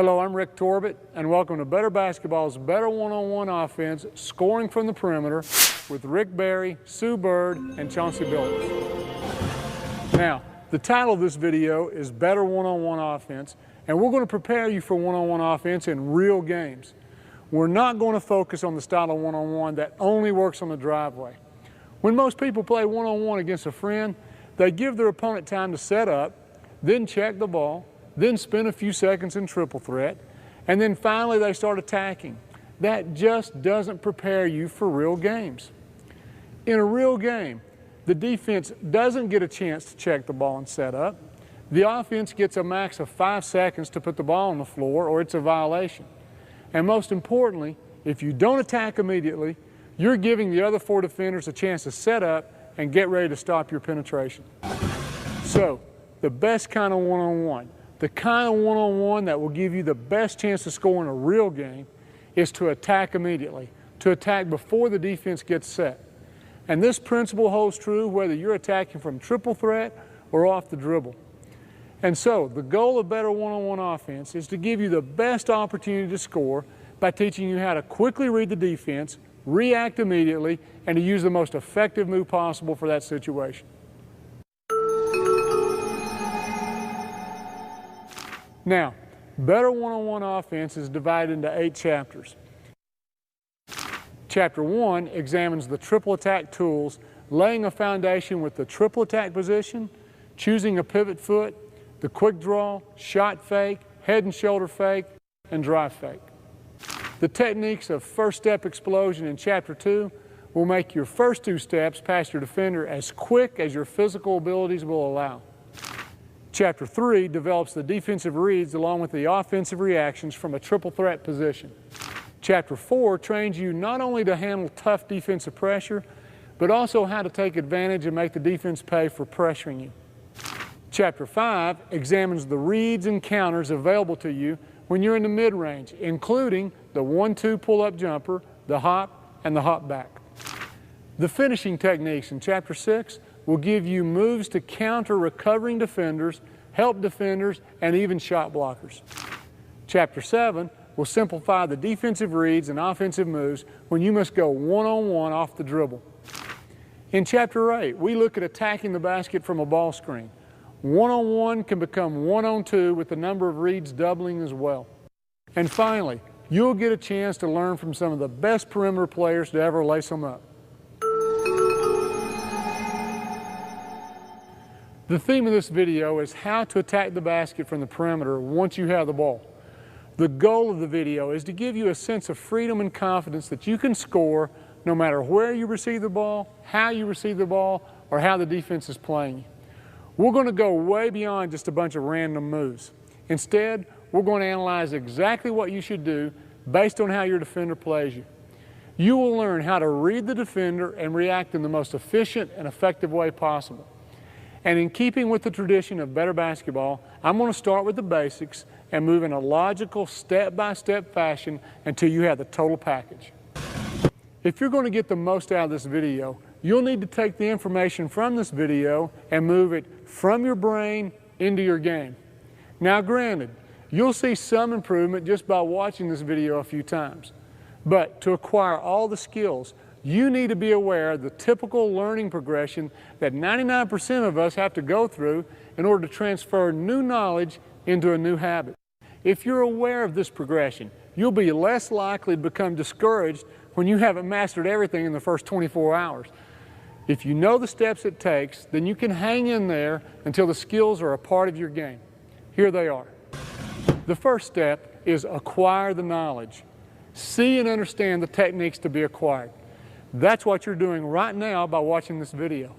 Hello, I'm Rick Torbett, and welcome to Better Basketball's Better One-on-One Offense, Scoring from the Perimeter, with Rick Barry, Sue Bird, and Chauncey Billups. Now, the title of this video is Better One-on-One Offense, and we're going to prepare you for one-on-one offense in real games. We're not going to focus on the style of one-on-one that only works on the driveway. When most people play one-on-one against a friend, they give their opponent time to set up, then check the ball, then spend a few seconds in triple threat, and then finally they start attacking. That just doesn't prepare you for real games. In a real game, the defense doesn't get a chance to check the ball and set up. The offense gets a max of 5 seconds to put the ball on the floor, or it's a violation. And most importantly, if you don't attack immediately, you're giving the other 4 defenders a chance to set up and get ready to stop your penetration. So, the best kind of one-on-one, the kind of one-on-one that will give you the best chance to score in a real game, is to attack immediately, to attack before the defense gets set. And this principle holds true whether you're attacking from triple threat or off the dribble. And so, the goal of Better One-on-One Offense is to give you the best opportunity to score by teaching you how to quickly read the defense, react immediately, and to use the most effective move possible for that situation. Now, Better One-on-One Offense is divided into 8 chapters. Chapter 1 examines the triple attack tools, laying a foundation with the triple attack position, choosing a pivot foot, the quick draw, shot fake, head and shoulder fake, and drive fake. The techniques of first step explosion in Chapter 2 will make your first 2 steps past your defender as quick as your physical abilities will allow. Chapter 3 develops the defensive reads along with the offensive reactions from a triple threat position. Chapter 4 trains you not only to handle tough defensive pressure, but also how to take advantage and make the defense pay for pressuring you. Chapter 5 examines the reads and counters available to you when you're in the mid-range, including the 1-2 pull-up jumper, the hop, and the hop back. The finishing techniques in Chapter 6 will give you moves to counter recovering defenders, help defenders, and even shot blockers. Chapter 7 will simplify the defensive reads and offensive moves when you must go one-on-one off the dribble. In Chapter 8, we look at attacking the basket from a ball screen. One-on-one can become one-on-two with the number of reads doubling as well. And finally, you'll get a chance to learn from some of the best perimeter players to ever lace them up. The theme of this video is how to attack the basket from the perimeter once you have the ball. The goal of the video is to give you a sense of freedom and confidence that you can score no matter where you receive the ball, how you receive the ball, or how the defense is playing you. We're going to go way beyond just a bunch of random moves. Instead, we're going to analyze exactly what you should do based on how your defender plays you. You will learn how to read the defender and react in the most efficient and effective way possible. And in keeping with the tradition of Better Basketball, I'm going to start with the basics and move in a logical, step-by-step fashion until you have the total package. If you're going to get the most out of this video, you'll need to take the information from this video and move it from your brain into your game. Now granted, you'll see some improvement just by watching this video a few times. But to acquire all the skills, you need to be aware of the typical learning progression that 99% of us have to go through in order to transfer new knowledge into a new habit. If you're aware of this progression, you'll be less likely to become discouraged when you haven't mastered everything in the first 24 hours. If you know the steps it takes, then you can hang in there until the skills are a part of your game. Here they are. The first step is acquire the knowledge. See and understand the techniques to be acquired. That's what you're doing right now by watching this video.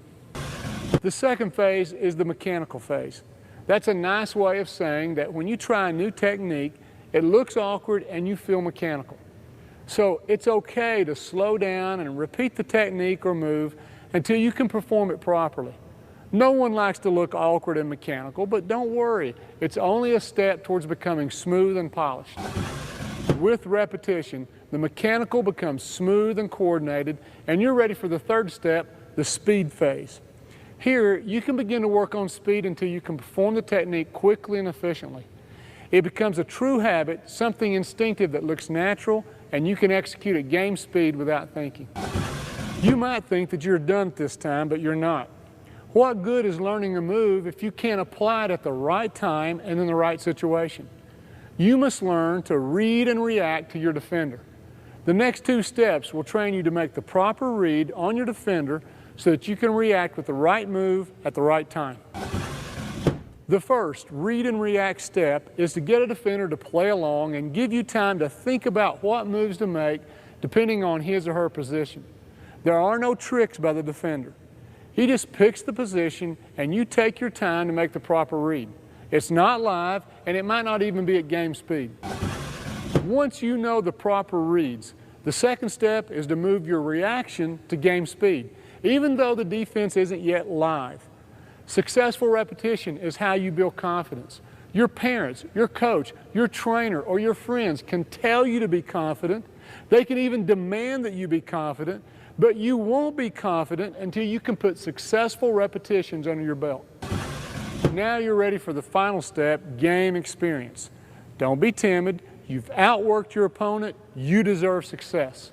The second phase is the mechanical phase. That's a nice way of saying that when you try a new technique, it looks awkward and you feel mechanical. So it's okay to slow down and repeat the technique or move until you can perform it properly. No one likes to look awkward and mechanical, but don't worry, it's only a step towards becoming smooth and polished. With repetition, the mechanical becomes smooth and coordinated, and you're ready for the third step, the speed phase. Here, you can begin to work on speed until you can perform the technique quickly and efficiently. It becomes a true habit, something instinctive that looks natural, and you can execute at game speed without thinking. You might think that you're done at this time, but you're not. What good is learning a move if you can't apply it at the right time and in the right situation? You must learn to read and react to your defender. The next 2 steps will train you to make the proper read on your defender so that you can react with the right move at the right time. The first read and react step is to get a defender to play along and give you time to think about what moves to make depending on his or her position. There are no tricks by the defender. He just picks the position and you take your time to make the proper read. It's not live and it might not even be at game speed. Once you know the proper reads, the second step is to move your reaction to game speed, even though the defense isn't yet live. Successful repetition is how you build confidence. Your parents, your coach, your trainer, or your friends can tell you to be confident. They can even demand that you be confident, but you won't be confident until you can put successful repetitions under your belt. Now you're ready for the final step, game experience. Don't be timid. You've outworked your opponent. You deserve success.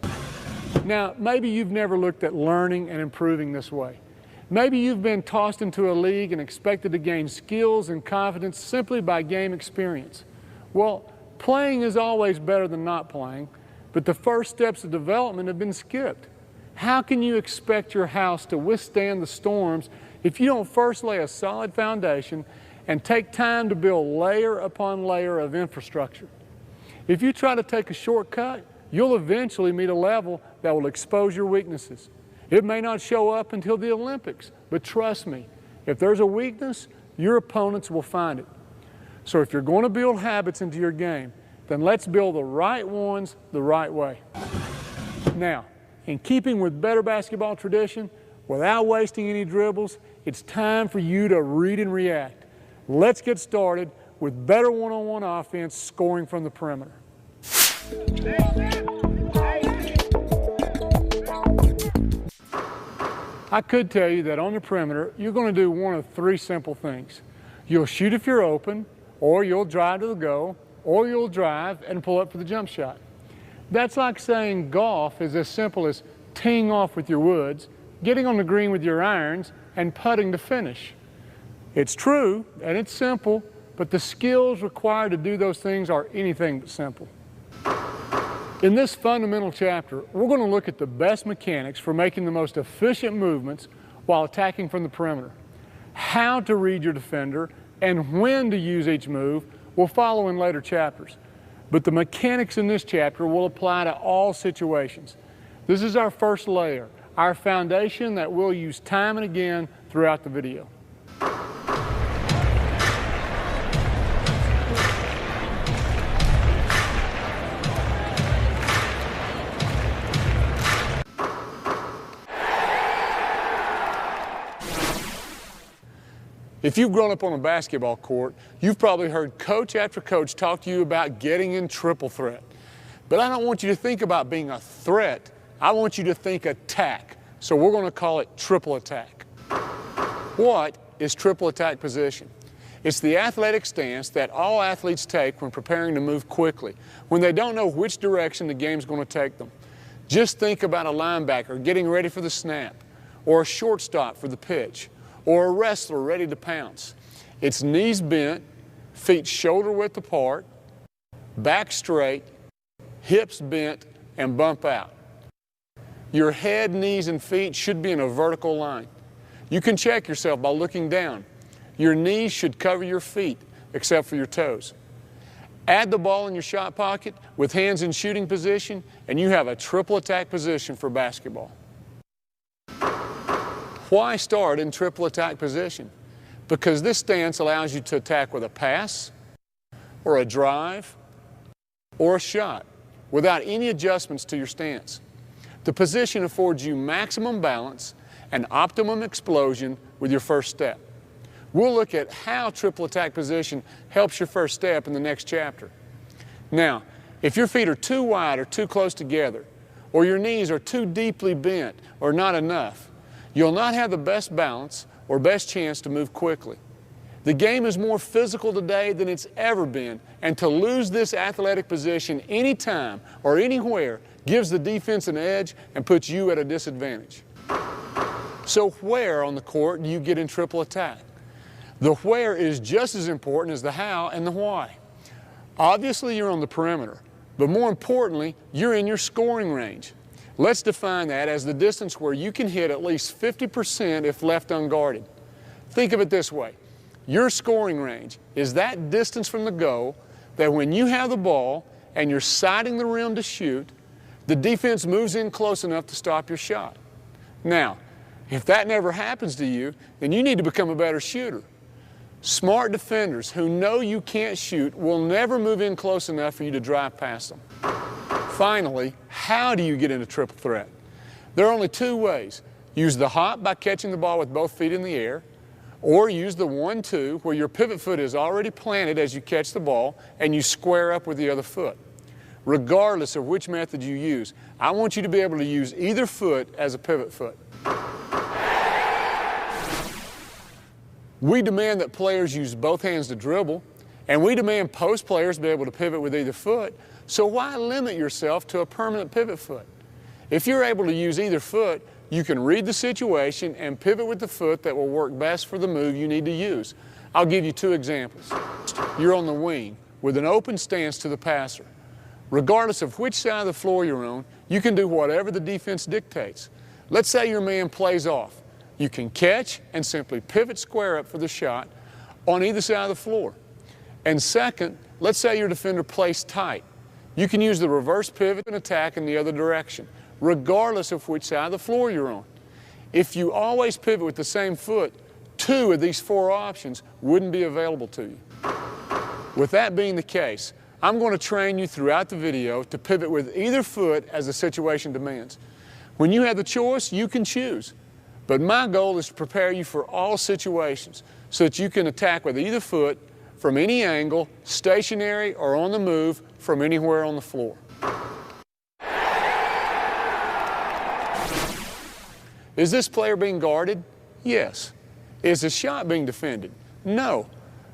Now, maybe you've never looked at learning and improving this way. Maybe you've been tossed into a league and expected to gain skills and confidence simply by game experience. Well, playing is always better than not playing, but the first steps of development have been skipped. How can you expect your house to withstand the storms if you don't first lay a solid foundation and take time to build layer upon layer of infrastructure? If you try to take a shortcut, you'll eventually meet a level that will expose your weaknesses. It may not show up until the Olympics, but trust me, if there's a weakness, your opponents will find it. So if you're going to build habits into your game, then let's build the right ones the right way. Now, in keeping with better basketball tradition, without wasting any dribbles, it's time for you to read and react. Let's get started with better one-on-one offense scoring from the perimeter. I could tell you that on the perimeter, you're going to do one of 3 simple things. You'll shoot if you're open, or you'll drive to the goal, or you'll drive and pull up for the jump shot. That's like saying golf is as simple as teeing off with your woods, getting on the green with your irons, and putting to finish. It's true and it's simple, but the skills required to do those things are anything but simple. In this fundamental chapter, we're going to look at the best mechanics for making the most efficient movements while attacking from the perimeter. How to read your defender and when to use each move will follow in later chapters. But the mechanics in this chapter will apply to all situations. This is our first layer, our foundation that we'll use time and again throughout the video. If you've grown up on a basketball court, you've probably heard coach after coach talk to you about getting in triple threat. But I don't want you to think about being a threat. I want you to think attack. So we're going to call it triple attack. What is triple attack position? It's the athletic stance that all athletes take when preparing to move quickly, when they don't know which direction the game's going to take them. Just think about a linebacker getting ready for the snap, or a shortstop for the pitch, or a wrestler ready to pounce. It's knees bent, feet shoulder width apart, back straight, hips bent, and bump out. Your head, knees, and feet should be in a vertical line. You can check yourself by looking down. Your knees should cover your feet, except for your toes. Add the ball in your shot pocket with hands in shooting position, and you have a triple attack position for basketball. Why start in triple attack position? Because this stance allows you to attack with a pass, or a drive, or a shot, without any adjustments to your stance. The position affords you maximum balance and optimum explosion with your first step. We'll look at how triple attack position helps your first step in the next chapter. Now, if your feet are too wide or too close together, or your knees are too deeply bent or not enough, you'll not have the best balance or best chance to move quickly. The game is more physical today than it's ever been, and to lose this athletic position anytime or anywhere gives the defense an edge and puts you at a disadvantage. So where on the court do you get in triple attack? The where is just as important as the how and the why. Obviously, you're on the perimeter, but more importantly, you're in your scoring range. Let's define that as the distance where you can hit at least 50% if left unguarded. Think of it this way. Your scoring range is that distance from the goal that when you have the ball and you're sighting the rim to shoot, the defense moves in close enough to stop your shot. Now, if that never happens to you, then you need to become a better shooter. Smart defenders who know you can't shoot will never move in close enough for you to drive past them. Finally, how do you get into triple threat? There are only two ways. Use the hop by catching the ball with both feet in the air, or use the 1-2 where your pivot foot is already planted as you catch the ball and you square up with the other foot. Regardless of which method you use, I want you to be able to use either foot as a pivot foot. We demand that players use both hands to dribble, and we demand post players be able to pivot with either foot, so why limit yourself to a permanent pivot foot? If you're able to use either foot, you can read the situation and pivot with the foot that will work best for the move you need to use. I'll give you two examples. You're on the wing with an open stance to the passer. Regardless of which side of the floor you're on, you can do whatever the defense dictates. Let's say your man plays off. You can catch and simply pivot square up for the shot on either side of the floor. And second, let's say your defender plays tight. You can use the reverse pivot and attack in the other direction, regardless of which side of the floor you're on. If you always pivot with the same foot, two of these four options wouldn't be available to you. With that being the case, I'm going to train you throughout the video to pivot with either foot as the situation demands. When you have the choice, you can choose. But my goal is to prepare you for all situations so that you can attack with either foot from any angle, stationary or on the move, from anywhere on the floor. Is this player being guarded? Yes. Is the shot being defended? No.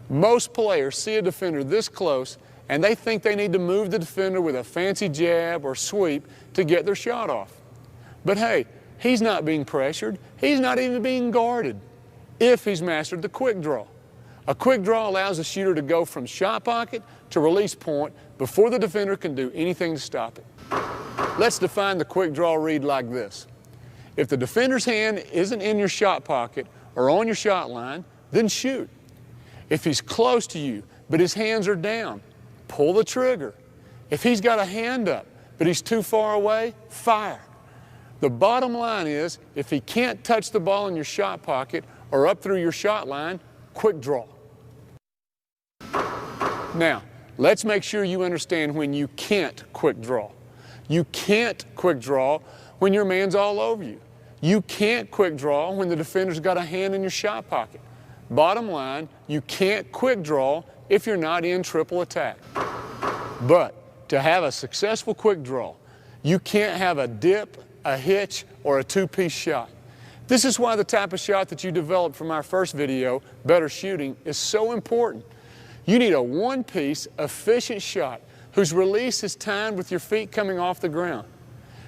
Most players see a defender this close and they think they need to move the defender with a fancy jab or sweep to get their shot off. But hey, he's not being pressured. He's not even being guarded if he's mastered the quick draw. A quick draw allows the shooter to go from shot pocket to release point before the defender can do anything to stop it. Let's define the quick draw read like this. If the defender's hand isn't in your shot pocket or on your shot line, then shoot. If he's close to you but his hands are down, pull the trigger. If he's got a hand up but he's too far away, fire. The bottom line is, if he can't touch the ball in your shot pocket or up through your shot line, quick draw. Now, let's make sure you understand when you can't quick draw. You can't quick draw when your man's all over you. You can't quick draw when the defender's got a hand in your shot pocket. Bottom line, you can't quick draw if you're not in triple attack. But to have a successful quick draw, you can't have a dip, a hitch, or a two-piece shot. This is why the type of shot that you developed from our first video, Better Shooting, is so important. You need a one-piece, efficient shot whose release is timed with your feet coming off the ground.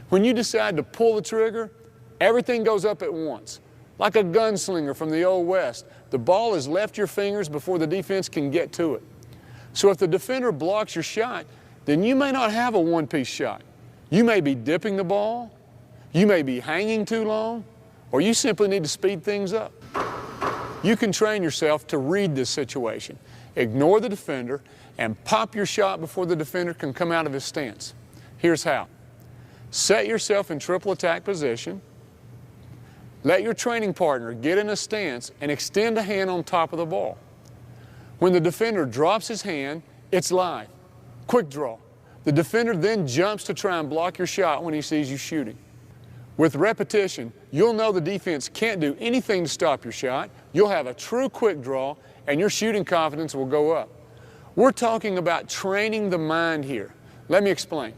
When you decide to pull the trigger, everything goes up at once. Like a gunslinger from the Old West, the ball has left your fingers before the defense can get to it. So if the defender blocks your shot, then you may not have a one-piece shot. You may be dipping the ball, you may be hanging too long, or you simply need to speed things up. You can train yourself to read this situation. Ignore the defender and pop your shot before the defender can come out of his stance. Here's how. Set yourself in triple attack position. Let your training partner get in a stance and extend a hand on top of the ball. When the defender drops his hand, it's live. Quick draw. The defender then jumps to try and block your shot when he sees you shooting. With repetition, you'll know the defense can't do anything to stop your shot. You'll have a true quick draw, and your shooting confidence will go up. We're talking about training the mind here. Let me explain.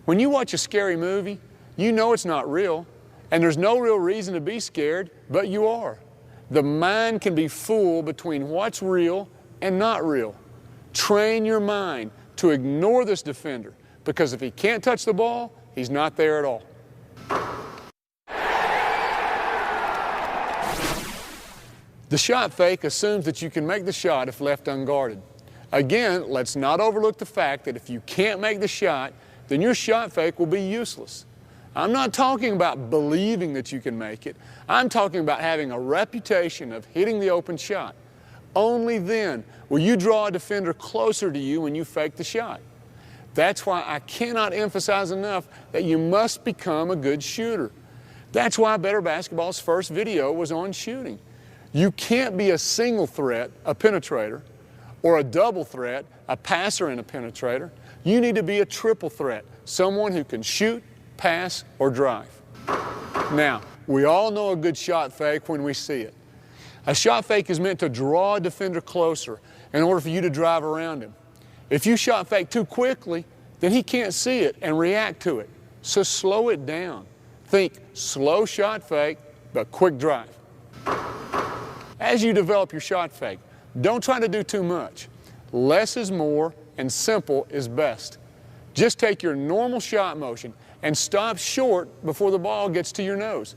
When you watch a scary movie, you know it's not real, and there's no real reason to be scared, but you are. The mind can be fooled between what's real and not real. Train your mind to ignore this defender, because if he can't touch the ball, he's not there at all. The shot fake assumes that you can make the shot if left unguarded. Again, let's not overlook the fact that if you can't make the shot, then your shot fake will be useless. I'm not talking about believing that you can make it. I'm talking about having a reputation of hitting the open shot. Only then will you draw a defender closer to you when you fake the shot. That's why I cannot emphasize enough that you must become a good shooter. That's why Better Basketball's first video was on shooting. You can't be a single threat, a penetrator, or a double threat, a passer and a penetrator. You need to be a triple threat, someone who can shoot, pass, or drive. Now, we all know a good shot fake when we see it. A shot fake is meant to draw a defender closer in order for you to drive around him. If you shot fake too quickly, then he can't see it and react to it. So slow it down. Think slow shot fake, but quick drive. As you develop your shot fake, don't try to do too much. Less is more and simple is best. Just take your normal shot motion and stop short before the ball gets to your nose.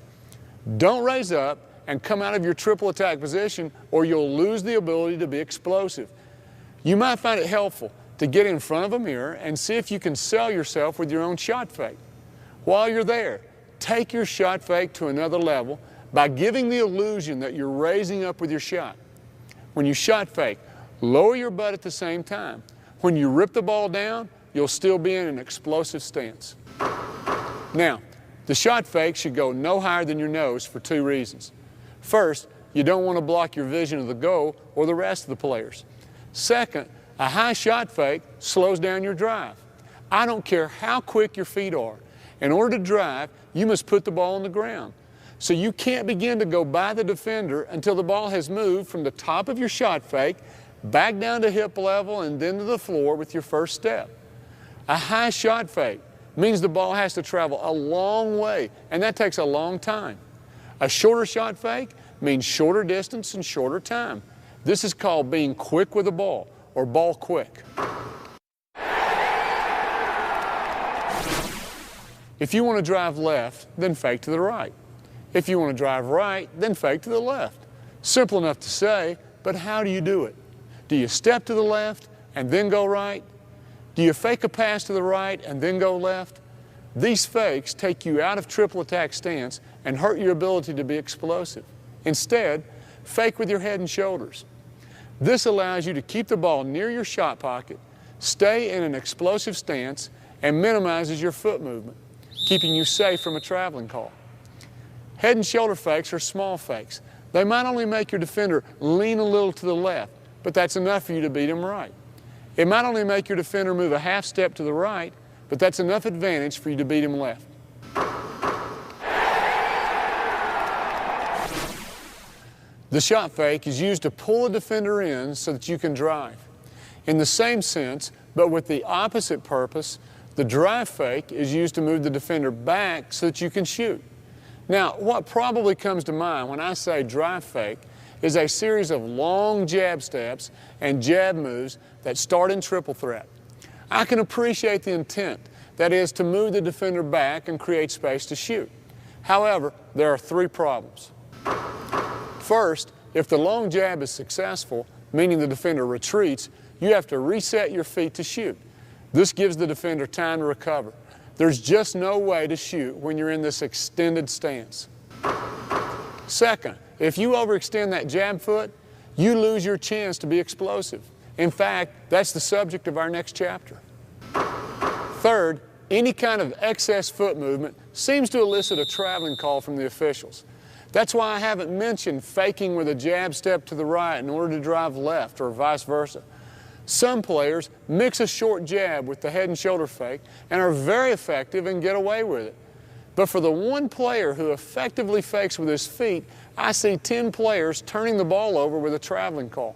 Don't raise up and come out of your triple attack position, or you'll lose the ability to be explosive. You might find it helpful to get in front of a mirror and see if you can sell yourself with your own shot fake. While you're there, take your shot fake to another level by giving the illusion that you're raising up with your shot. When you shot fake, lower your butt at the same time. When you rip the ball down, you'll still be in an explosive stance. Now, the shot fake should go no higher than your nose for two reasons. First, you don't want to block your vision of the goal or the rest of the players. Second, a high shot fake slows down your drive. I don't care how quick your feet are. In order to drive, you must put the ball on the ground. So you can't begin to go by the defender until the ball has moved from the top of your shot fake back down to hip level and then to the floor with your first step. A high shot fake means the ball has to travel a long way, and that takes a long time. A shorter shot fake means shorter distance and shorter time. This is called being quick with the ball, or ball quick. If you want to drive left, then fake to the right. If you want to drive right, then fake to the left. Simple enough to say, but how do you do it? Do you step to the left and then go right? Do you fake a pass to the right and then go left? These fakes take you out of triple attack stance and hurt your ability to be explosive. Instead, fake with your head and shoulders. This allows you to keep the ball near your shot pocket, stay in an explosive stance, and minimizes your foot movement, keeping you safe from a traveling call. Head and shoulder fakes are small fakes. They might only make your defender lean a little to the left, but that's enough for you to beat him right. It might only make your defender move a half step to the right, but that's enough advantage for you to beat him left. The shot fake is used to pull a defender in so that you can drive. In the same sense, but with the opposite purpose, the drive fake is used to move the defender back so that you can shoot. Now, what probably comes to mind when I say drive fake is a series of long jab steps and jab moves that start in triple threat. I can appreciate the intent, that is, to move the defender back and create space to shoot. However, there are three problems. First, if the long jab is successful, meaning the defender retreats, you have to reset your feet to shoot. This gives the defender time to recover. There's just no way to shoot when you're in this extended stance. Second, if you overextend that jab foot, you lose your chance to be explosive. In fact, that's the subject of our next chapter. Third, any kind of excess foot movement seems to elicit a traveling call from the officials. That's why I haven't mentioned faking with a jab step to the right in order to drive left or vice versa. Some players mix a short jab with the head and shoulder fake and are very effective and get away with it. But for the one player who effectively fakes with his feet, I see 10 players turning the ball over with a traveling call.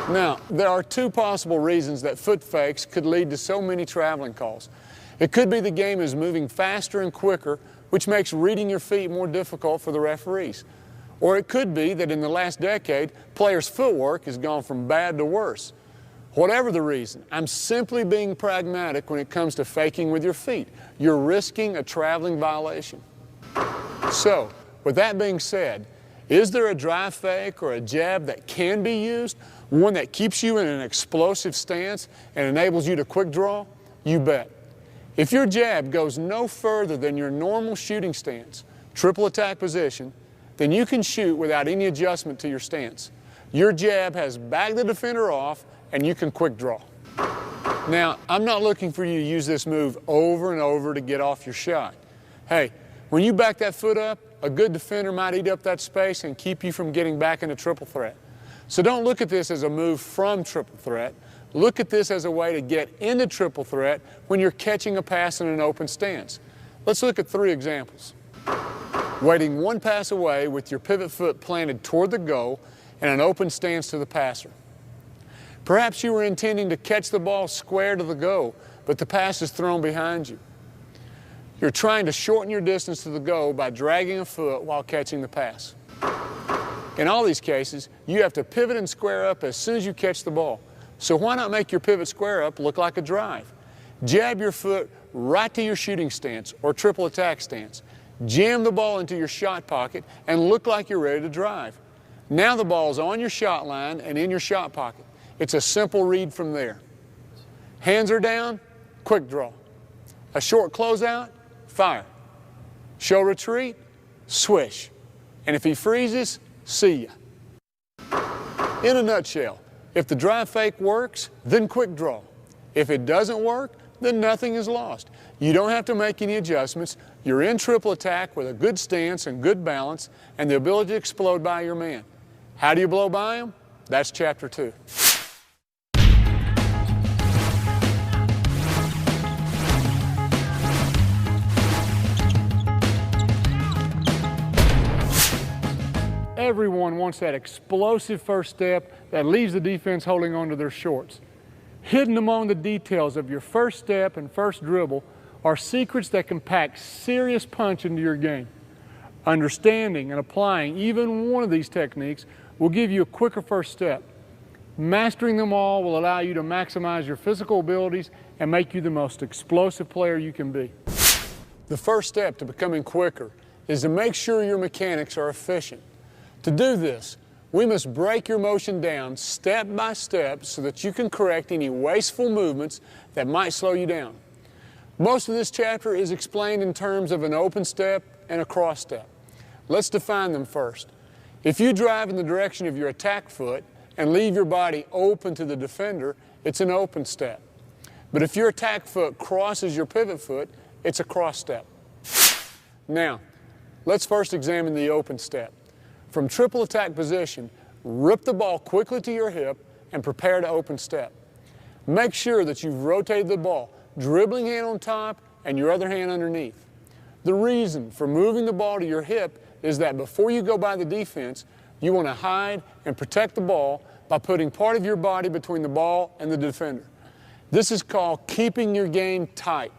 Now, there are two possible reasons that foot fakes could lead to so many traveling calls. It could be the game is moving faster and quicker, which makes reading your feet more difficult for the referees. Or it could be that in the last decade, players' footwork has gone from bad to worse. Whatever the reason, I'm simply being pragmatic when it comes to faking with your feet. You're risking a traveling violation. So, with that being said, is there a drive fake or a jab that can be used? One that keeps you in an explosive stance and enables you to quick draw? You bet. If your jab goes no further than your normal shooting stance, triple attack position, then you can shoot without any adjustment to your stance. Your jab has backed the defender off and you can quick draw. Now, I'm not looking for you to use this move over and over to get off your shot. Hey, when you back that foot up, a good defender might eat up that space and keep you from getting back into triple threat. So don't look at this as a move from triple threat. Look at this as a way to get into triple threat when you're catching a pass in an open stance. Let's look at 3 examples. Waiting 1 pass away with your pivot foot planted toward the goal and an open stance to the passer. Perhaps you were intending to catch the ball square to the goal, but the pass is thrown behind you. You're trying to shorten your distance to the goal by dragging a foot while catching the pass. In all these cases, you have to pivot and square up as soon as you catch the ball. So why not make your pivot square up look like a drive? Jab your foot right to your shooting stance or triple attack stance. Jam the ball into your shot pocket and look like you're ready to drive. Now the ball's on your shot line and in your shot pocket. It's a simple read from there. Hands are down, quick draw. A short closeout, fire. Show retreat, swish. And if he freezes, see ya. In a nutshell, if the drive fake works, then quick draw. If it doesn't work, then nothing is lost. You don't have to make any adjustments. You're in triple attack with a good stance and good balance and the ability to explode by your man. How do you blow by him? That's chapter 2. Everyone wants that explosive first step that leaves the defense holding on to their shorts. Hidden among the details of your first step and first dribble are secrets that can pack serious punch into your game. Understanding and applying even one of these techniques will give you a quicker first step. Mastering them all will allow you to maximize your physical abilities and make you the most explosive player you can be. The first step to becoming quicker is to make sure your mechanics are efficient. To do this, we must break your motion down step by step so that you can correct any wasteful movements that might slow you down. Most of this chapter is explained in terms of an open step and a cross step. Let's define them first. If you drive in the direction of your attack foot and leave your body open to the defender, it's an open step. But if your attack foot crosses your pivot foot, it's a cross step. Now, let's first examine the open step. From triple attack position, rip the ball quickly to your hip and prepare to open step. Make sure that you've rotated the ball, dribbling hand on top and your other hand underneath. The reason for moving the ball to your hip is that before you go by the defense, you want to hide and protect the ball by putting part of your body between the ball and the defender. This is called keeping your game tight.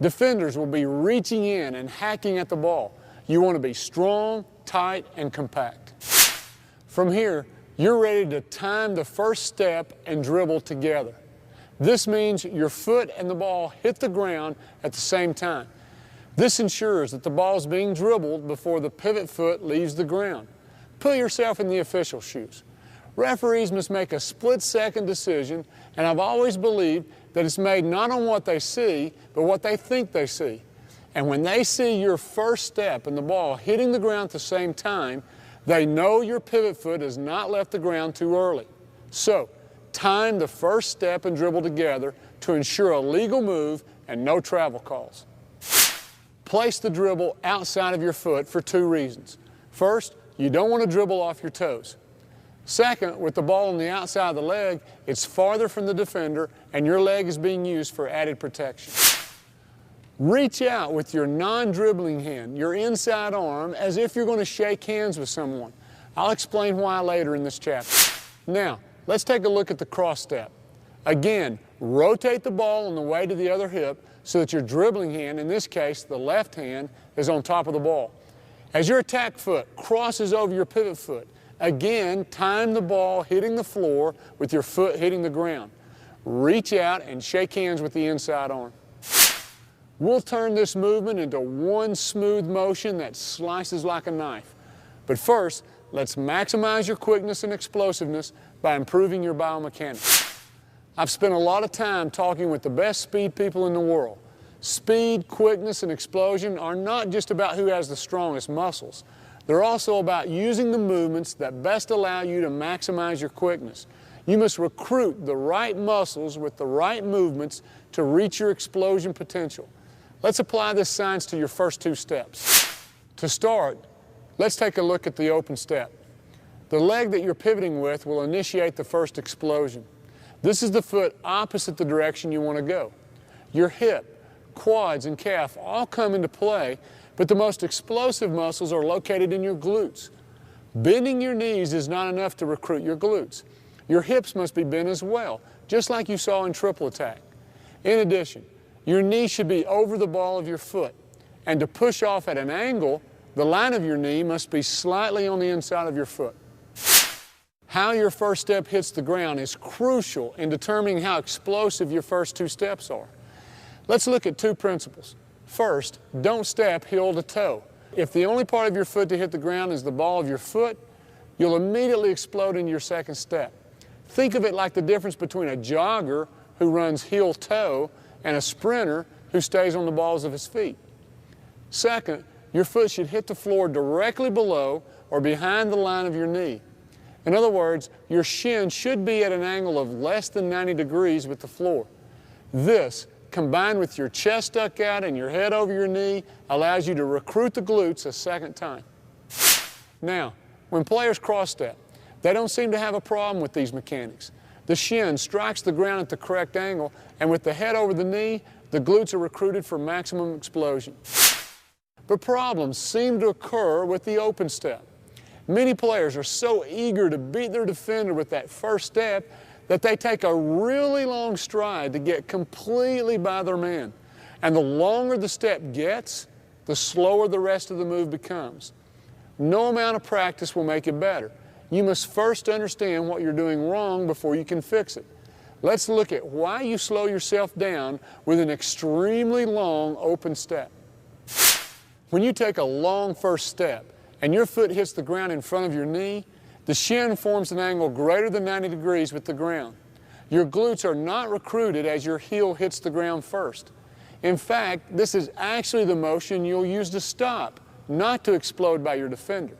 Defenders will be reaching in and hacking at the ball. You want to be strong, tight, and compact. From here, you're ready to time the first step and dribble together. This means your foot and the ball hit the ground at the same time. This ensures that the ball is being dribbled before the pivot foot leaves the ground. Put yourself in the official's shoes. Referees must make a split-second decision, and I've always believed that it's made not on what they see, but what they think they see. And when they see your first step and the ball hitting the ground at the same time, they know your pivot foot has not left the ground too early. So, time the first step and dribble together to ensure a legal move and no travel calls. Place the dribble outside of your foot for 2 reasons. First, you don't want to dribble off your toes. Second, with the ball on the outside of the leg, it's farther from the defender and your leg is being used for added protection. Reach out with your non-dribbling hand, your inside arm, as if you're going to shake hands with someone. I'll explain why later in this chapter. Now, let's take a look at the cross step. Again, rotate the ball on the way to the other hip so that your dribbling hand, in this case the left hand, is on top of the ball. As your attack foot crosses over your pivot foot, again, time the ball hitting the floor with your foot hitting the ground. Reach out and shake hands with the inside arm. We'll turn this movement into one smooth motion that slices like a knife. But first, let's maximize your quickness and explosiveness by improving your biomechanics. I've spent a lot of time talking with the best speed people in the world. Speed, quickness, and explosion are not just about who has the strongest muscles. They're also about using the movements that best allow you to maximize your quickness. You must recruit the right muscles with the right movements to reach your explosion potential. Let's apply this science to your first two steps. To start, let's take a look at the open step. The leg that you're pivoting with will initiate the first explosion. This is the foot opposite the direction you want to go. Your hip, quads, and calf all come into play, but the most explosive muscles are located in your glutes. Bending your knees is not enough to recruit your glutes. Your hips must be bent as well, just like you saw in triple attack. In addition, your knee should be over the ball of your foot, and to push off at an angle, the line of your knee must be slightly on the inside of your foot. How your first step hits the ground is crucial in determining how explosive your first two steps are. Let's look at two principles. First, don't step heel to toe. If the only part of your foot to hit the ground is the ball of your foot, you'll immediately explode into your second step. Think of it like the difference between a jogger who runs heel-toe and a sprinter who stays on the balls of his feet. Second, your foot should hit the floor directly below or behind the line of your knee. In other words, your shin should be at an angle of less than 90 degrees with the floor. This, combined with your chest stuck out and your head over your knee, allows you to recruit the glutes a second time. Now, when players cross-step, they don't seem to have a problem with these mechanics. The shin strikes the ground at the correct angle, and with the head over the knee, the glutes are recruited for maximum explosion. But problems seem to occur with the open step. Many players are so eager to beat their defender with that first step that they take a really long stride to get completely by their man. And the longer the step gets, the slower the rest of the move becomes. No amount of practice will make it better. You must first understand what you're doing wrong before you can fix it. Let's look at why you slow yourself down with an extremely long open step. When you take a long first step and your foot hits the ground in front of your knee, the shin forms an angle greater than 90 degrees with the ground. Your glutes are not recruited as your heel hits the ground first. In fact, this is actually the motion you'll use to stop, not to explode by your defender.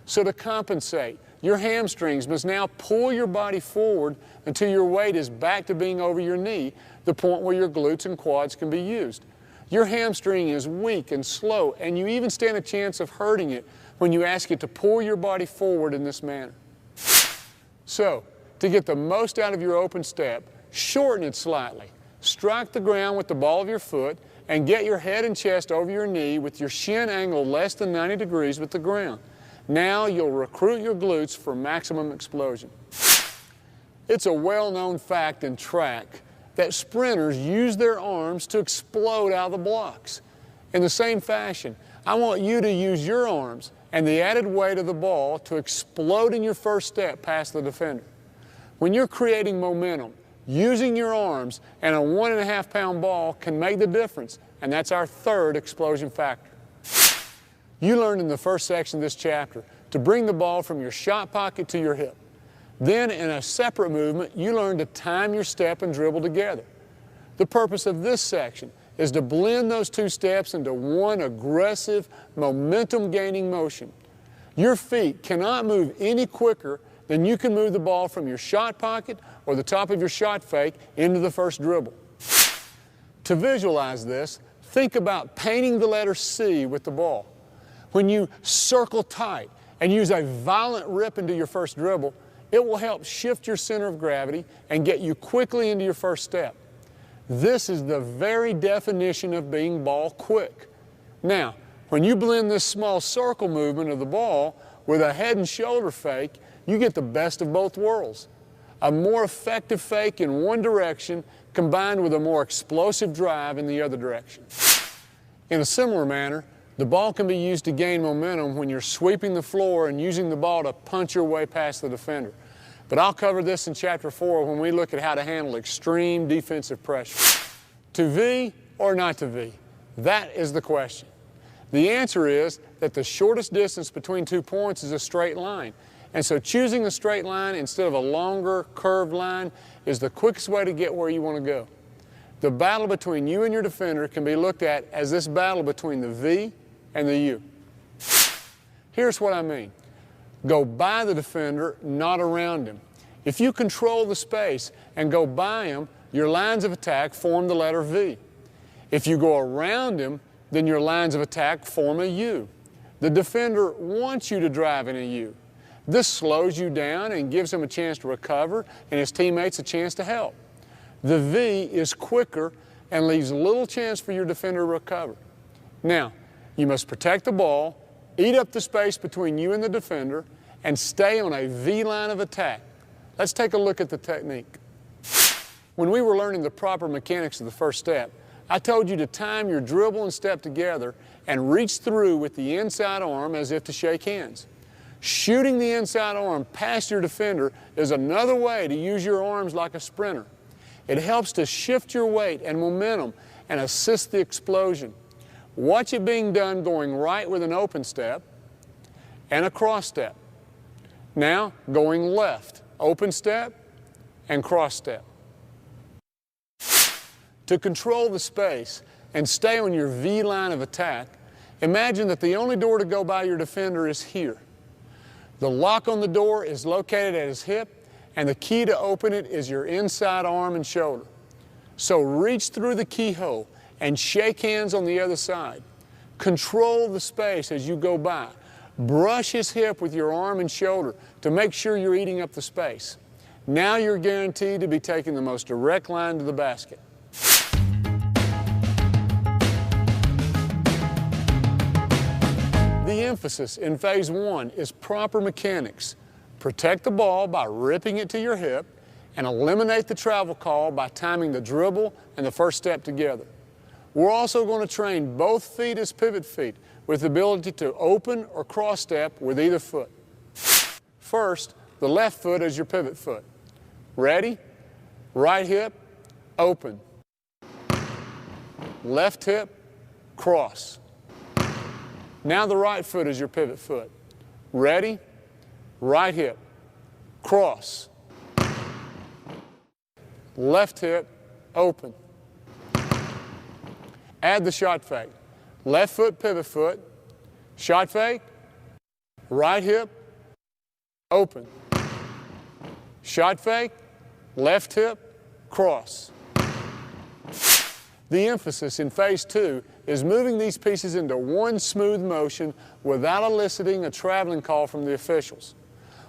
So to compensate, your hamstrings must now pull your body forward until your weight is back to being over your knee, the point where your glutes and quads can be used. Your hamstring is weak and slow, and you even stand a chance of hurting it when you ask it to pull your body forward in this manner. So, to get the most out of your open step, shorten it slightly. Strike the ground with the ball of your foot and get your head and chest over your knee with your shin angled less than 90 degrees with the ground. Now you'll recruit your glutes for maximum explosion. It's a well-known fact in track that sprinters use their arms to explode out of the blocks. In the same fashion, I want you to use your arms and the added weight of the ball to explode in your first step past the defender. When you're creating momentum, using your arms and a 1.5 pound ball can make the difference, and that's our third explosion factor. You learned in the first section of this chapter to bring the ball from your shot pocket to your hip. Then in a separate movement, you learned to time your step and dribble together. The purpose of this section is to blend those two steps into one aggressive, momentum-gaining motion. Your feet cannot move any quicker than you can move the ball from your shot pocket or the top of your shot fake into the first dribble. To visualize this, think about painting the letter C with the ball. When you circle tight and use a violent rip into your first dribble, it will help shift your center of gravity and get you quickly into your first step. This is the very definition of being ball quick. Now, when you blend this small circle movement of the ball with a head and shoulder fake, you get the best of both worlds. A more effective fake in one direction combined with a more explosive drive in the other direction. In a similar manner, The ball can be used to gain momentum when you're sweeping the floor and using the ball to punch your way past the defender. But I'll cover this in Chapter 4 when we look at how to handle extreme defensive pressure. To V or not to V? That is the question. The answer is that the shortest distance between 2 points is a straight line. And so choosing a straight line instead of a longer curved line is the quickest way to get where you want to go. The battle between you and your defender can be looked at as this battle between the V and the U. Here's what I mean. Go by the defender, not around him. If you control the space and go by him, your lines of attack form the letter V. If you go around him, then your lines of attack form a U. The defender wants you to drive in a U. This slows you down and gives him a chance to recover and his teammates a chance to help. The V is quicker and leaves little chance for your defender to recover. Now, you must protect the ball, eat up the space between you and the defender, and stay on a V line of attack. Let's take a look at the technique. When we were learning the proper mechanics of the first step, I told you to time your dribble and step together and reach through with the inside arm as if to shake hands. Shooting the inside arm past your defender is another way to use your arms like a sprinter. It helps to shift your weight and momentum and assist the explosion. Watch it being done going right with an open step and a cross step. Now going left, open step and cross step. To control the space and stay on your V line of attack, imagine that the only door to go by your defender is here. The lock on the door is located at his hip, and the key to open it is your inside arm and shoulder. So reach through the keyhole and shake hands on the other side. Control the space as you go by. Brush his hip with your arm and shoulder to make sure you're eating up the space. Now you're guaranteed to be taking the most direct line to the basket. The emphasis in Phase 1 is proper mechanics. Protect the ball by ripping it to your hip and eliminate the travel call by timing the dribble and the first step together. We're also going to train both feet as pivot feet with the ability to open or cross step with either foot. First, the left foot as your pivot foot. Ready? Right hip, open. Left hip, cross. Now the right foot is your pivot foot. Ready? Right hip, cross. Left hip, open. Add the shot fake. Left foot, pivot foot, shot fake, right hip, open. Shot fake, left hip, cross. The emphasis in Phase 2 is moving these pieces into one smooth motion without eliciting a traveling call from the officials.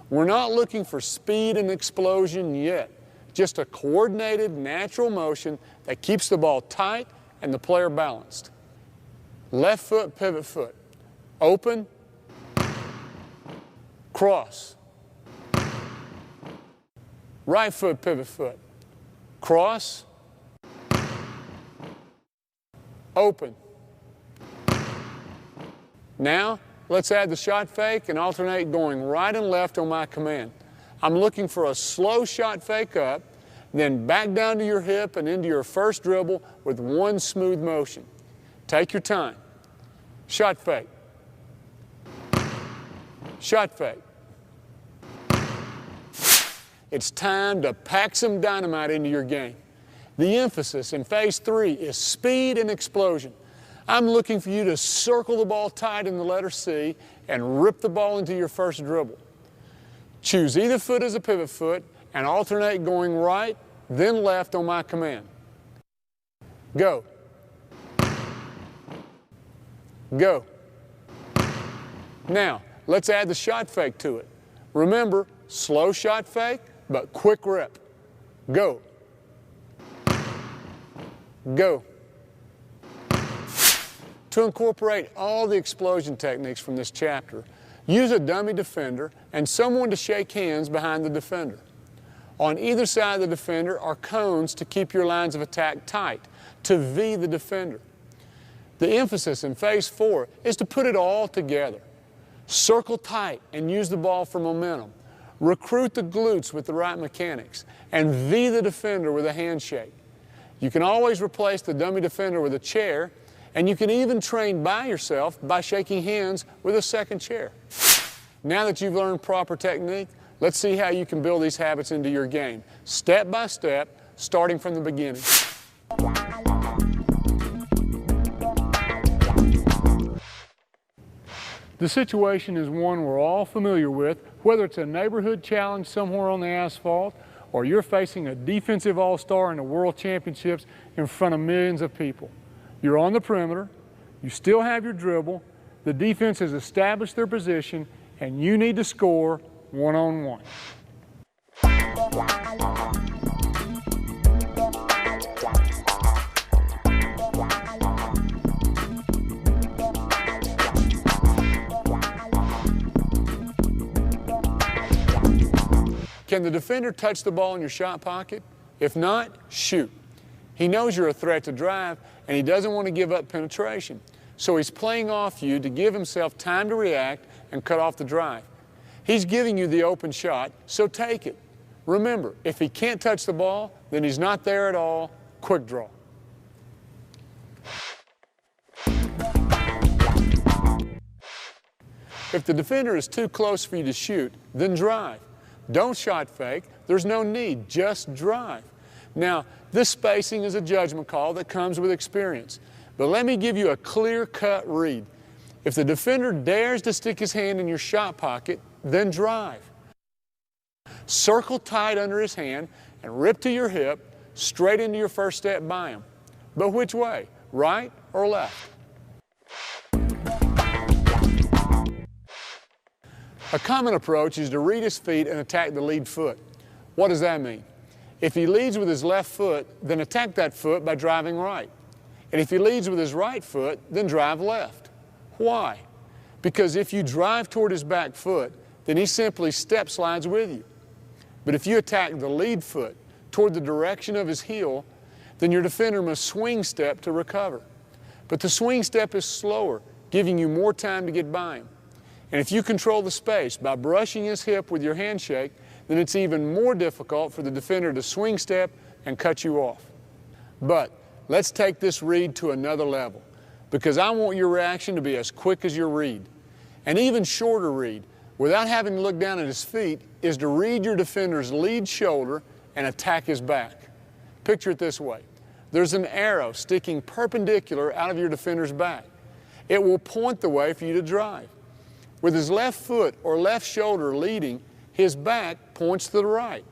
We're not looking for speed and explosion yet, just a coordinated, natural motion that keeps the ball tight and the player balanced. Left foot, pivot foot. Open, cross. Right foot, pivot foot. Cross, open. Now, let's add the shot fake and alternate going right and left on my command. I'm looking for a slow shot fake up, then back down to your hip and into your first dribble with one smooth motion. Take your time. Shot fake. Shot fake. It's time to pack some dynamite into your game. The emphasis in Phase 3 is speed and explosion. I'm looking for you to circle the ball tight in the letter C and rip the ball into your first dribble. Choose either foot as a pivot foot and alternate going right, then left on my command. Go. Go. Now, let's add the shot fake to it. Remember, slow shot fake, but quick rip. Go. Go. To incorporate all the explosion techniques from this chapter, use a dummy defender and someone to shake hands behind the defender. On either side of the defender are cones to keep your lines of attack tight, to V the defender. The emphasis in Phase 4 is to put it all together. Circle tight and use the ball for momentum. Recruit the glutes with the right mechanics, and V the defender with a handshake. You can always replace the dummy defender with a chair, and you can even train by yourself by shaking hands with a second chair. Now that you've learned proper technique, let's see how you can build these habits into your game, step by step, starting from the beginning. The situation is one we're all familiar with, whether it's a neighborhood challenge somewhere on the asphalt, or you're facing a defensive all-star in the World Championships in front of millions of people. You're on the perimeter, you still have your dribble, the defense has established their position, and you need to score one-on-one. Can the defender touch the ball in your shot pocket? If not, shoot. He knows you're a threat to drive, and he doesn't want to give up penetration. So he's playing off you to give himself time to react and cut off the drive. He's giving you the open shot, so take it. Remember, if he can't touch the ball, then he's not there at all. Quick draw. If the defender is too close for you to shoot, then drive. Don't shot fake. There's no need. Just drive. Now, this spacing is a judgment call that comes with experience. But let me give you a clear-cut read. If the defender dares to stick his hand in your shot pocket, then drive. Circle tight under his hand and rip to your hip, straight into your first step by him. But which way? Right or left? A common approach is to read his feet and attack the lead foot. What does that mean? If he leads with his left foot, then attack that foot by driving right. And if he leads with his right foot, then drive left. Why? Because if you drive toward his back foot, then he simply step slides with you. But if you attack the lead foot toward the direction of his heel, then your defender must swing step to recover. But the swing step is slower, giving you more time to get by him. And if you control the space by brushing his hip with your handshake, then it's even more difficult for the defender to swing step and cut you off. But let's take this read to another level, because I want your reaction to be as quick as your read. An even shorter read, without having to look down at his feet, is to read your defender's lead shoulder and attack his back. Picture it this way. There's an arrow sticking perpendicular out of your defender's back. It will point the way for you to drive. With his left foot or left shoulder leading, his back points to the right.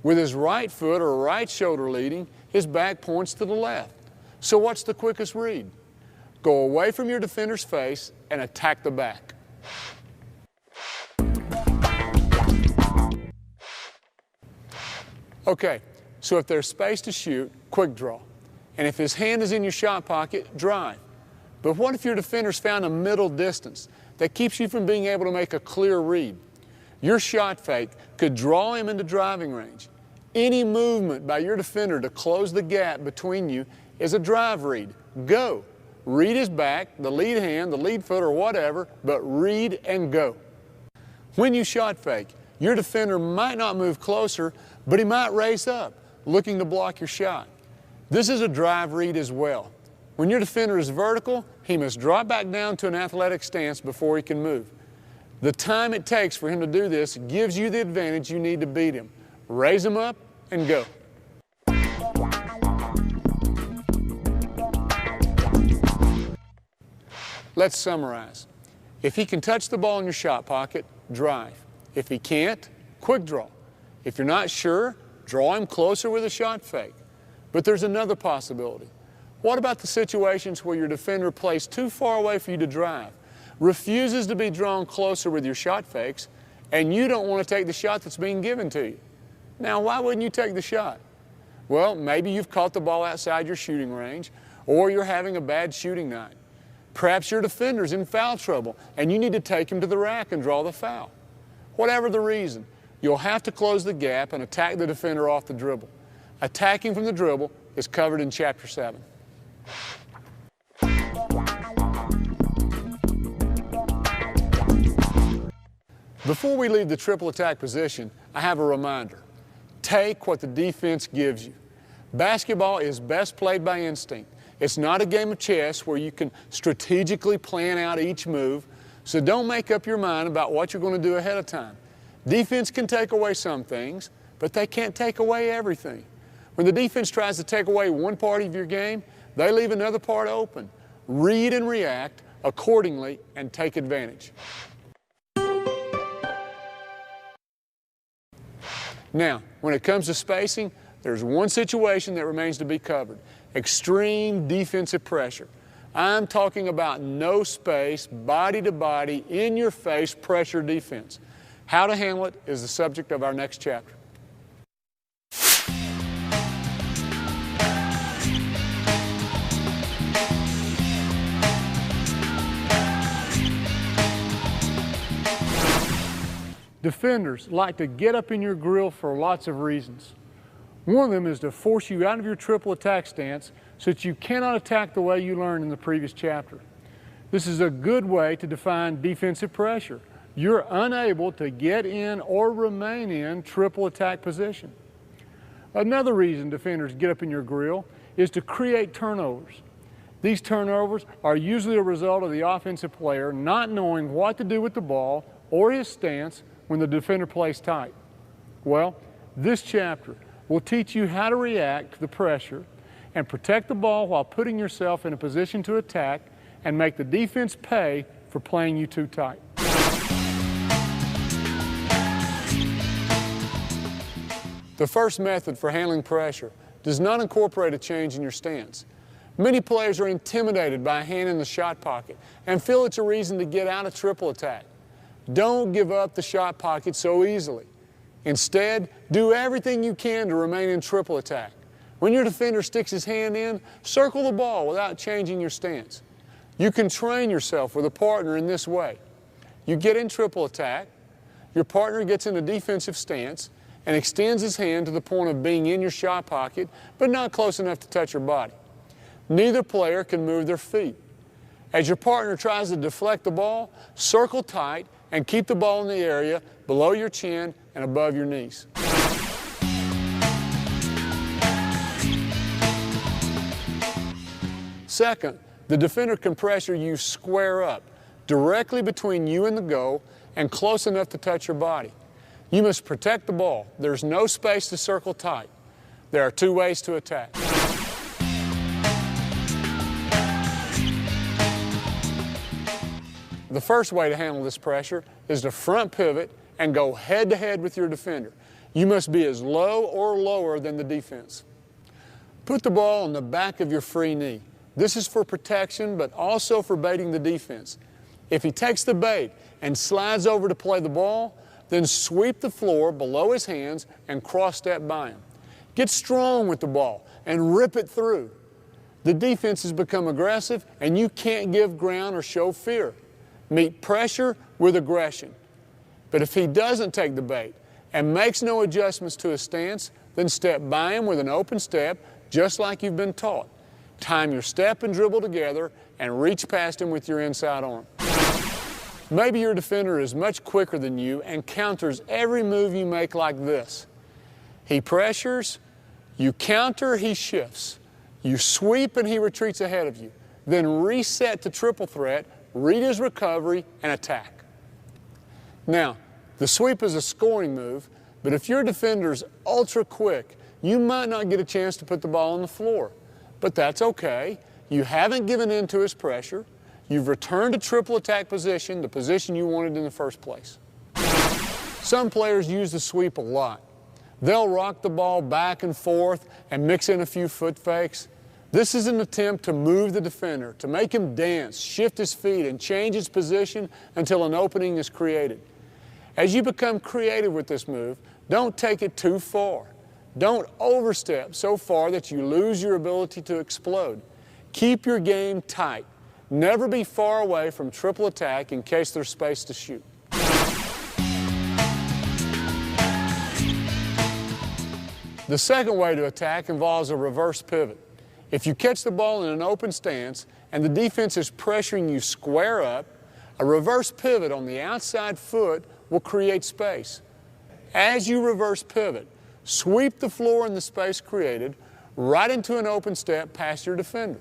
With his right foot or right shoulder leading, his back points to the left. So what's the quickest read? Go away from your defender's face and attack the back. Okay, so if there's space to shoot, quick draw. And if his hand is in your shot pocket, drive. But what if your defender's found a middle distance that keeps you from being able to make a clear read? Your shot fake could draw him into driving range. Any movement by your defender to close the gap between you is a drive read. Go. Read his back, the lead hand, the lead foot, or whatever, but read and go. When you shot fake, your defender might not move closer, but he might raise up, looking to block your shot. This is a drive read as well. When your defender is vertical, he must drop back down to an athletic stance before he can move. The time it takes for him to do this gives you the advantage you need to beat him. Raise him up and go. Let's summarize. If he can touch the ball in your shot pocket, drive. If he can't, quick draw. If you're not sure, draw him closer with a shot fake. But there's another possibility. What about the situations where your defender plays too far away for you to drive, refuses to be drawn closer with your shot fakes, and you don't want to take the shot that's being given to you? Now, why wouldn't you take the shot? Well, maybe you've caught the ball outside your shooting range, or you're having a bad shooting night. Perhaps your defender's in foul trouble, and you need to take him to the rack and draw the foul. Whatever the reason, you'll have to close the gap and attack the defender off the dribble. Attacking from the dribble is covered in Chapter 7. Before we leave the triple attack position, I have a reminder. Take what the defense gives you. Basketball is best played by instinct. It's not a game of chess where you can strategically plan out each move, so don't make up your mind about what you're going to do ahead of time. Defense can take away some things, but they can't take away everything. When the defense tries to take away one part of your game, they leave another part open. Read and react accordingly and take advantage. Now, when it comes to spacing, there's one situation that remains to be covered: extreme defensive pressure. I'm talking about no space, body to body, in your face pressure defense. How to handle it is the subject of our next chapter. Defenders like to get up in your grill for lots of reasons. One of them is to force you out of your triple attack stance so that you cannot attack the way you learned in the previous chapter. This is a good way to define defensive pressure. You're unable to get in or remain in triple attack position. Another reason defenders get up in your grill is to create turnovers. These turnovers are usually a result of the offensive player not knowing what to do with the ball or his stance when the defender plays tight. Well, this chapter will teach you how to react to the pressure and protect the ball while putting yourself in a position to attack and make the defense pay for playing you too tight. The first method for handling pressure does not incorporate a change in your stance. Many players are intimidated by a hand in the shot pocket and feel it's a reason to get out of triple attack. Don't give up the shot pocket so easily. Instead, do everything you can to remain in triple attack. When your defender sticks his hand in, circle the ball without changing your stance. You can train yourself with a partner in this way. You get in triple attack, your partner gets in a defensive stance and extends his hand to the point of being in your shot pocket, but not close enough to touch your body. Neither player can move their feet. As your partner tries to deflect the ball, circle tight and keep the ball in the area below your chin and above your knees. Second, the defender can pressure you square up, directly between you and the goal and close enough to touch your body. You must protect the ball. There's no space to circle tight. There are two ways to attack. The first way to handle this pressure is to front pivot and go head-to-head with your defender. You must be as low or lower than the defense. Put the ball on the back of your free knee. This is for protection, but also for baiting the defense. If he takes the bait and slides over to play the ball, then sweep the floor below his hands and cross-step by him. Get strong with the ball and rip it through. The defense has become aggressive, and you can't give ground or show fear. Meet pressure with aggression. But if he doesn't take the bait and makes no adjustments to his stance, then step by him with an open step, just like you've been taught. Time your step and dribble together and reach past him with your inside arm. Maybe your defender is much quicker than you and counters every move you make like this. He pressures, you counter, he shifts. You sweep and he retreats ahead of you. Then reset to triple threat, read his recovery, and attack. Now, the sweep is a scoring move, but if your defender's ultra quick, you might not get a chance to put the ball on the floor. But that's okay. You haven't given in to his pressure. You've returned to triple attack position, the position you wanted in the first place. Some players use the sweep a lot. They'll rock the ball back and forth and mix in a few foot fakes. This is an attempt to move the defender, to make him dance, shift his feet, and change his position until an opening is created. As you become creative with this move, don't take it too far. Don't overstep so far that you lose your ability to explode. Keep your game tight. Never be far away from triple attack in case there's space to shoot. The second way to attack involves a reverse pivot. If you catch the ball in an open stance and the defense is pressuring you square up, a reverse pivot on the outside foot will create space. As you reverse pivot, sweep the floor in the space created right into an open step past your defender.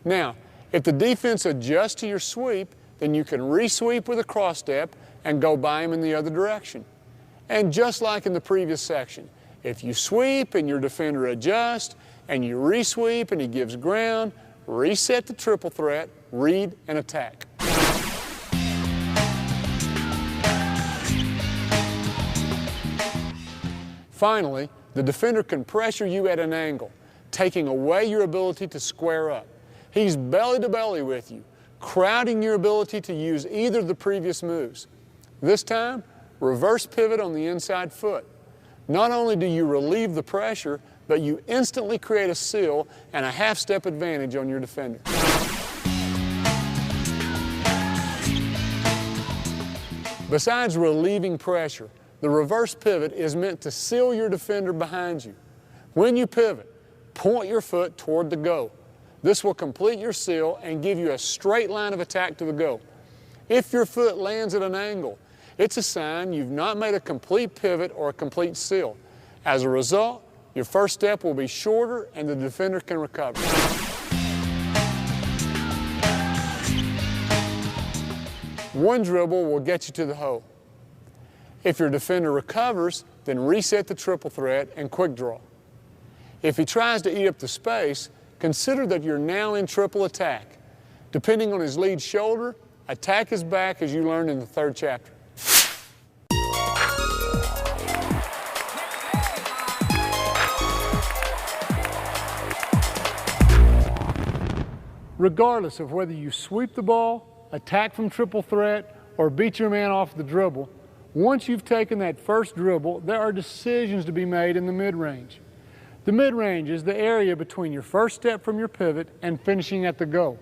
Now, if the defense adjusts to your sweep, then you can re-sweep with a cross step and go by him in the other direction. And just like in the previous section, if you sweep and your defender adjusts, and you re-sweep and he gives ground, reset the triple threat, read, and attack. Finally, the defender can pressure you at an angle, taking away your ability to square up. He's belly to belly with you, crowding your ability to use either of the previous moves. This time, reverse pivot on the inside foot. Not only do you relieve the pressure, but you instantly create a seal and a half-step advantage on your defender. Besides relieving pressure, the reverse pivot is meant to seal your defender behind you. When you pivot, point your foot toward the goal. This will complete your seal and give you a straight line of attack to the goal. If your foot lands at an angle, it's a sign you've not made a complete pivot or a complete seal. As a result, your first step will be shorter and the defender can recover. One dribble will get you to the hole. If your defender recovers, then reset the triple threat and quick draw. If he tries to eat up the space, consider that you're now in triple attack. Depending on his lead shoulder, attack his back as you learned in the 3rd chapter. Regardless of whether you sweep the ball, attack from triple threat, or beat your man off the dribble, once you've taken that first dribble, there are decisions to be made in the mid-range. The mid-range is the area between your first step from your pivot and finishing at the goal.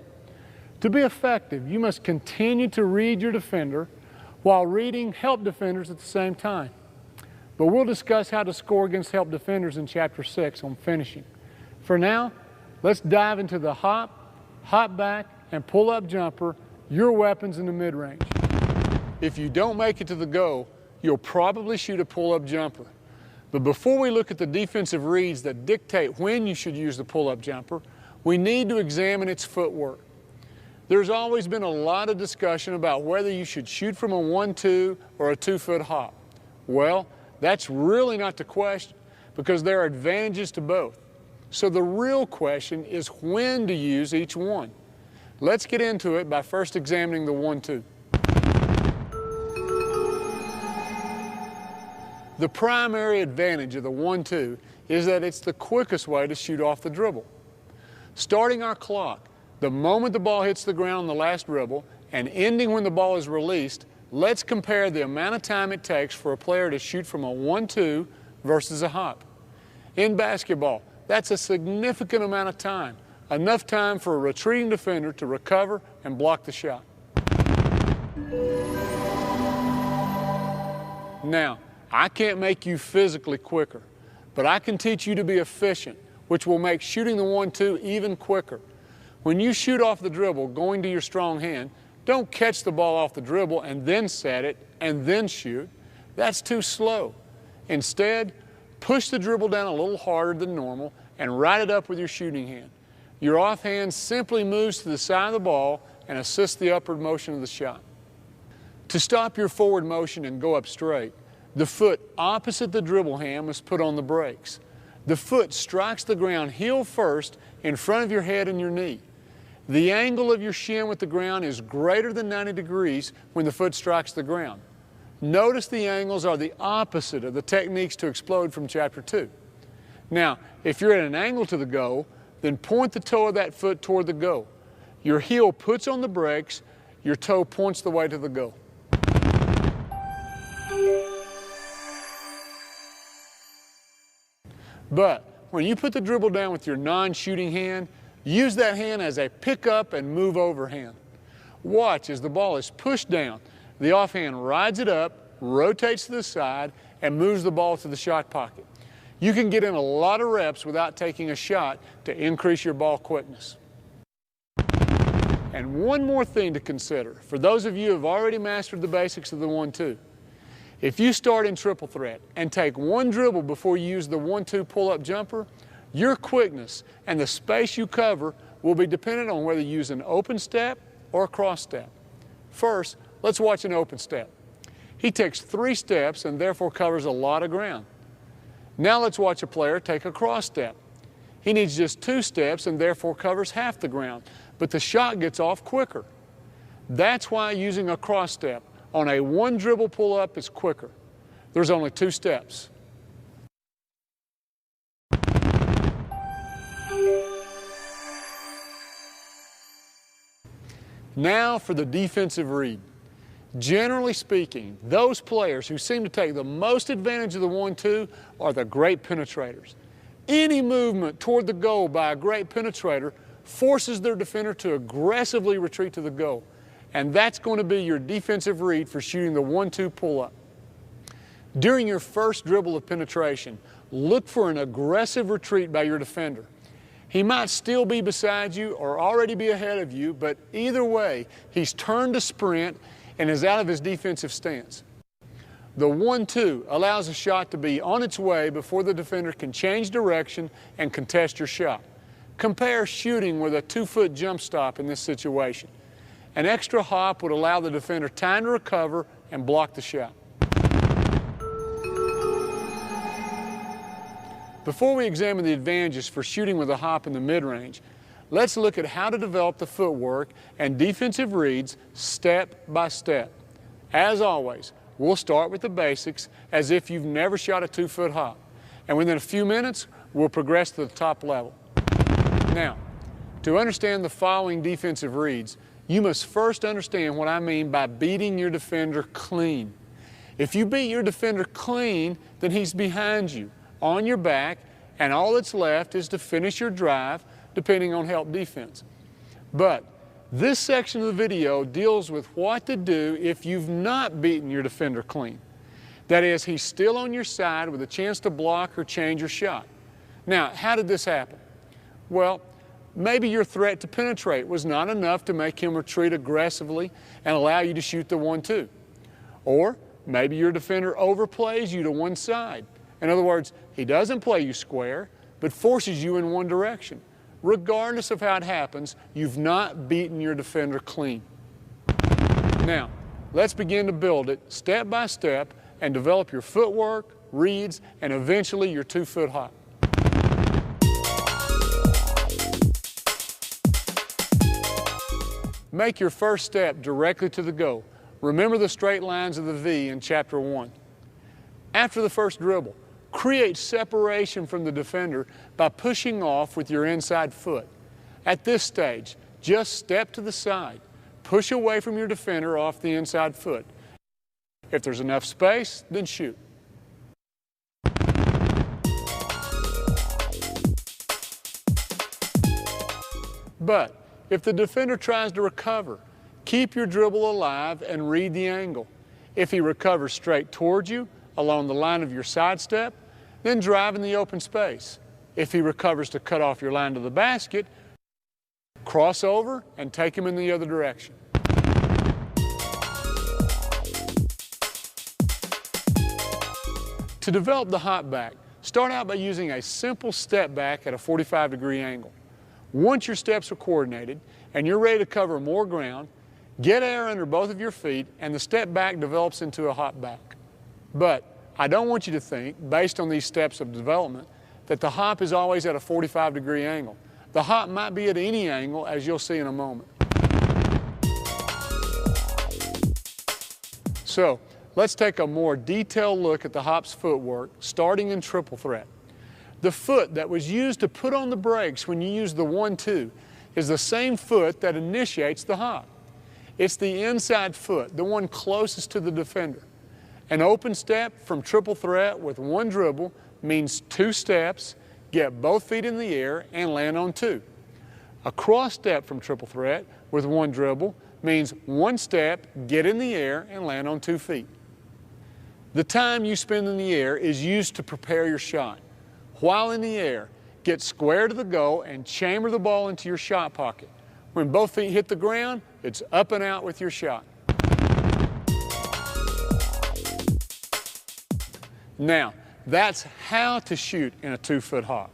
To be effective, you must continue to read your defender while reading help defenders at the same time. But we'll discuss how to score against help defenders in Chapter 6 on finishing. For now, let's dive into the hop back, and pull-up jumper, your weapons in the mid-range. If you don't make it to the goal, you'll probably shoot a pull-up jumper. But before we look at the defensive reads that dictate when you should use the pull-up jumper, we need to examine its footwork. There's always been a lot of discussion about whether you should shoot from a 1-2 or a 2-foot hop. Well, that's really not the question, because there are advantages to both. So the real question is when to use each one. Let's get into it by first examining the 1-2. The primary advantage of the 1-2 is that it's the quickest way to shoot off the dribble. Starting our clock, the moment the ball hits the ground on the last dribble and ending when the ball is released, let's compare the amount of time it takes for a player to shoot from a 1-2 versus a hop. In basketball, that's a significant amount of time, enough time for a retreating defender to recover and block the shot. Now, I can't make you physically quicker, but I can teach you to be efficient, which will make shooting the 1-2 even quicker. When you shoot off the dribble going to your strong hand, don't catch the ball off the dribble and then set it and then shoot. That's too slow. Instead, push the dribble down a little harder than normal and ride it up with your shooting hand. Your offhand simply moves to the side of the ball and assists the upward motion of the shot. To stop your forward motion and go up straight, the foot opposite the dribble hand must put on the brakes. The foot strikes the ground heel first in front of your head and your knee. The angle of your shin with the ground is greater than 90 degrees when the foot strikes the ground. Notice the angles are the opposite of the techniques to explode from Chapter 2. Now, if you're at an angle to the goal, then point the toe of that foot toward the goal. Your heel puts on the brakes, your toe points the way to the goal. But when you put the dribble down with your non-shooting hand, use that hand as a pick up and move over hand. Watch as the ball is pushed down. The offhand rides it up, rotates to the side, and moves the ball to the shot pocket. You can get in a lot of reps without taking a shot to increase your ball quickness. And one more thing to consider for those of you who have already mastered the basics of the 1-2. If you start in triple threat and take one dribble before you use the 1-2 pull-up jumper, your quickness and the space you cover will be dependent on whether you use an open step or a cross step. First, let's watch an open step. He takes 3 steps and therefore covers a lot of ground. Now let's watch a player take a cross step. He needs just 2 steps and therefore covers half the ground, but the shot gets off quicker. That's why using a cross step on a 1 dribble pull-up is quicker. There's only 2 steps. Now for the defensive read. Generally speaking, those players who seem to take the most advantage of the 1-2 are the great penetrators. Any movement toward the goal by a great penetrator forces their defender to aggressively retreat to the goal. And that's going to be your defensive read for shooting the 1-2 pull-up. During your first dribble of penetration, look for an aggressive retreat by your defender. He might still be beside you or already be ahead of you, but either way, he's turned to sprint and is out of his defensive stance. The 1-2 allows a shot to be on its way before the defender can change direction and contest your shot. Compare shooting with a 2-foot jump stop in this situation. An extra hop would allow the defender time to recover and block the shot. Before we examine the advantages for shooting with a hop in the mid-range, let's look at how to develop the footwork and defensive reads step by step. As always, we'll start with the basics as if you've never shot a 2-foot hop. And within a few minutes, we'll progress to the top level. Now, to understand the following defensive reads, you must first understand what I mean by beating your defender clean. If you beat your defender clean, then he's behind you, on your back, and all that's left is to finish your drive, depending on help defense. But this section of the video deals with what to do if you've not beaten your defender clean. That is, he's still on your side with a chance to block or change your shot. Now, how did this happen? Well, maybe your threat to penetrate was not enough to make him retreat aggressively and allow you to shoot the 1-2. Or maybe your defender overplays you to one side. In other words, he doesn't play you square, but forces you in one direction. Regardless of how it happens, you've not beaten your defender clean. Now, let's begin to build it step by step and develop your footwork, reads, and eventually your 2-foot hop. Make your first step directly to the goal. Remember the straight lines of the V in Chapter 1. After the first dribble, create separation from the defender by pushing off with your inside foot. At this stage, just step to the side. Push away from your defender off the inside foot. If there's enough space, then shoot. But if the defender tries to recover, keep your dribble alive and read the angle. If he recovers straight towards you, along the line of your sidestep, then drive in the open space. If he recovers to cut off your line to the basket, cross over and take him in the other direction. To develop the hop back, start out by using a simple step back at a 45-degree angle. Once your steps are coordinated and you're ready to cover more ground, get air under both of your feet and the step back develops into a hop back. But I don't want you to think, based on these steps of development, that the hop is always at a 45-degree angle. The hop might be at any angle, as you'll see in a moment. So, let's take a more detailed look at the hop's footwork, starting in triple threat. The foot that was used to put on the brakes when you use the 1-2 is the same foot that initiates the hop. It's the inside foot, the one closest to the defender. An open step from triple threat with one dribble means 2 steps, get both feet in the air, and land on 2. A cross step from triple threat with one dribble means 1 step, get in the air, and land on 2 feet. The time you spend in the air is used to prepare your shot. While in the air, get square to the goal and chamber the ball into your shot pocket. When both feet hit the ground, it's up and out with your shot. Now, that's how to shoot in a 2-foot hop.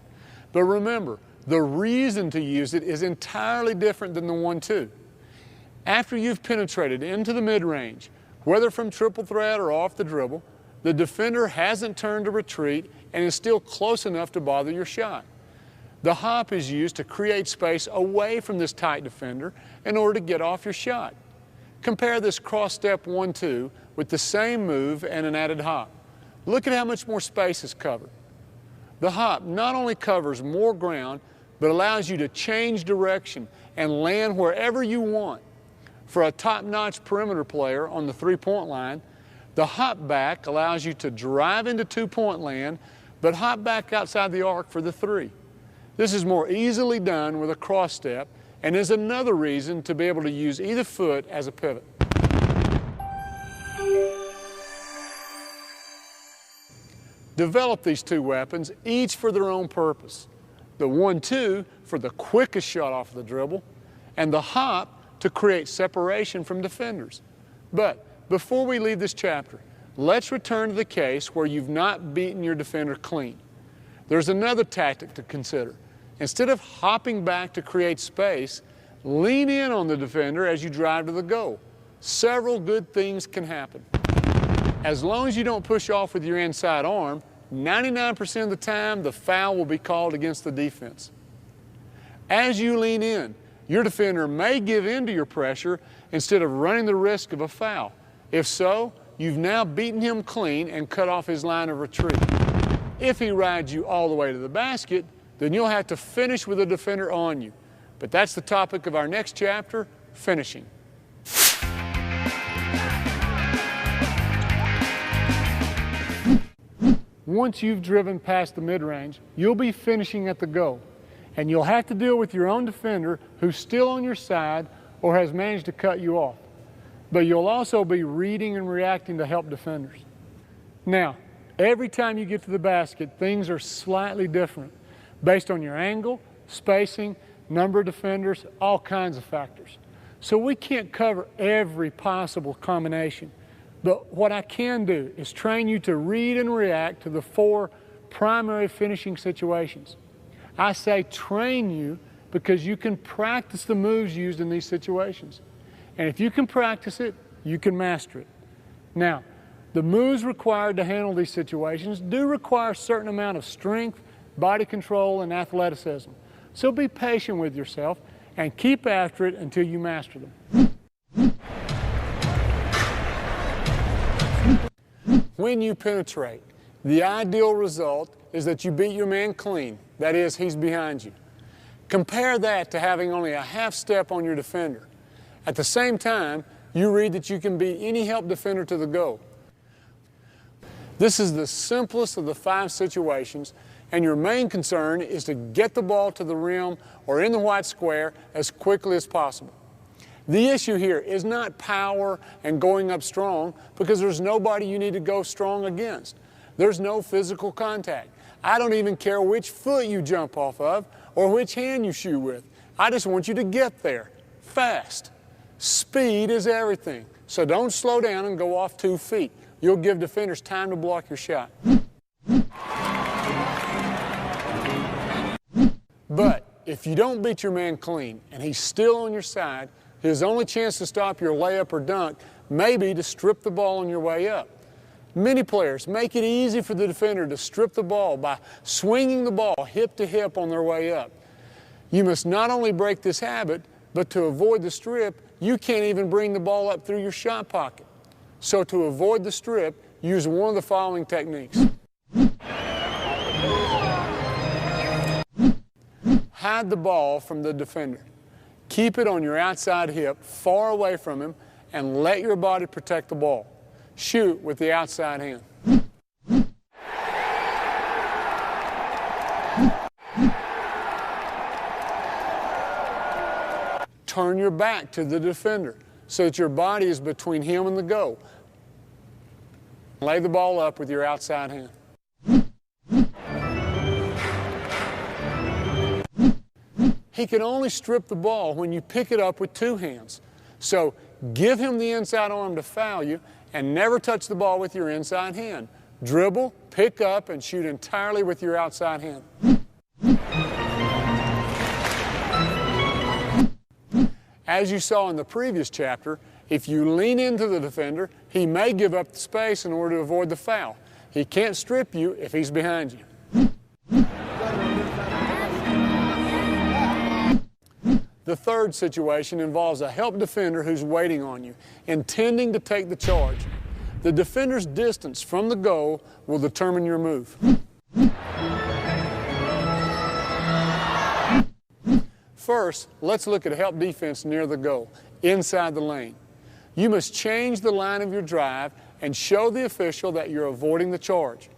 But remember, the reason to use it is entirely different than the 1-2. After you've penetrated into the mid-range, whether from triple threat or off the dribble, the defender hasn't turned to retreat and is still close enough to bother your shot. The hop is used to create space away from this tight defender in order to get off your shot. Compare this cross-step 1-2 with the same move and an added hop. Look at how much more space is covered. The hop not only covers more ground, but allows you to change direction and land wherever you want. For a top-notch perimeter player on the 3-point line, the hop back allows you to drive into 2-point land, but hop back outside the arc for the 3. This is more easily done with a cross step and is another reason to be able to use either foot as a pivot. Develop these two weapons, each for their own purpose. The 1-2 for the quickest shot off the dribble, and the hop to create separation from defenders. But before we leave this chapter, let's return to the case where you've not beaten your defender clean. There's another tactic to consider. Instead of hopping back to create space, lean in on the defender as you drive to the goal. Several good things can happen. As long as you don't push off with your inside arm, 99% of the time the foul will be called against the defense. As you lean in, your defender may give in to your pressure instead of running the risk of a foul. If so, you've now beaten him clean and cut off his line of retreat. If he rides you all the way to the basket, then you'll have to finish with a defender on you. But that's the topic of our next chapter, finishing. Once you've driven past the mid-range, you'll be finishing at the goal. And you'll have to deal with your own defender who's still on your side or has managed to cut you off. But you'll also be reading and reacting to help defenders. Now, every time you get to the basket, things are slightly different based on your angle, spacing, number of defenders, all kinds of factors. So we can't cover every possible combination. But what I can do is train you to read and react to the 4 primary finishing situations. I say train you because you can practice the moves used in these situations. And if you can practice it, you can master it. Now, the moves required to handle these situations do require a certain amount of strength, body control, and athleticism. So be patient with yourself and keep after it until you master them. When you penetrate, the ideal result is that you beat your man clean. That is, he's behind you. Compare that to having only a half step on your defender. At the same time, you read that you can beat any help defender to the goal. This is the simplest of the 5 situations, and your main concern is to get the ball to the rim or in the white square as quickly as possible. The issue here is not power and going up strong, because there's nobody you need to go strong against. There's no physical contact. I don't even care which foot you jump off of or which hand you shoot with. I just want you to get there fast. Speed is everything, so don't slow down and go off 2 feet. You'll give defenders time to block your shot. But if you don't beat your man clean and he's still on your side, his only chance to stop your layup or dunk may be to strip the ball on your way up. Many players make it easy for the defender to strip the ball by swinging the ball hip to hip on their way up. You must not only break this habit, but to avoid the strip, you can't even bring the ball up through your shot pocket. So to avoid the strip, use one of the following techniques. Hide the ball from the defender. Keep it on your outside hip, far away from him, and let your body protect the ball. Shoot with the outside hand. Turn your back to the defender so that your body is between him and the goal. Lay the ball up with your outside hand. He can only strip the ball when you pick it up with 2 hands. So give him the inside arm to foul you and never touch the ball with your inside hand. Dribble, pick up, and shoot entirely with your outside hand. As you saw in the previous chapter, if you lean into the defender, he may give up the space in order to avoid the foul. He can't strip you if he's behind you. The third situation involves a help defender who's waiting on you, intending to take the charge. The defender's distance from the goal will determine your move. First, let's look at help defense near the goal, inside the lane. You must change the line of your drive and show the official that you're avoiding the charge.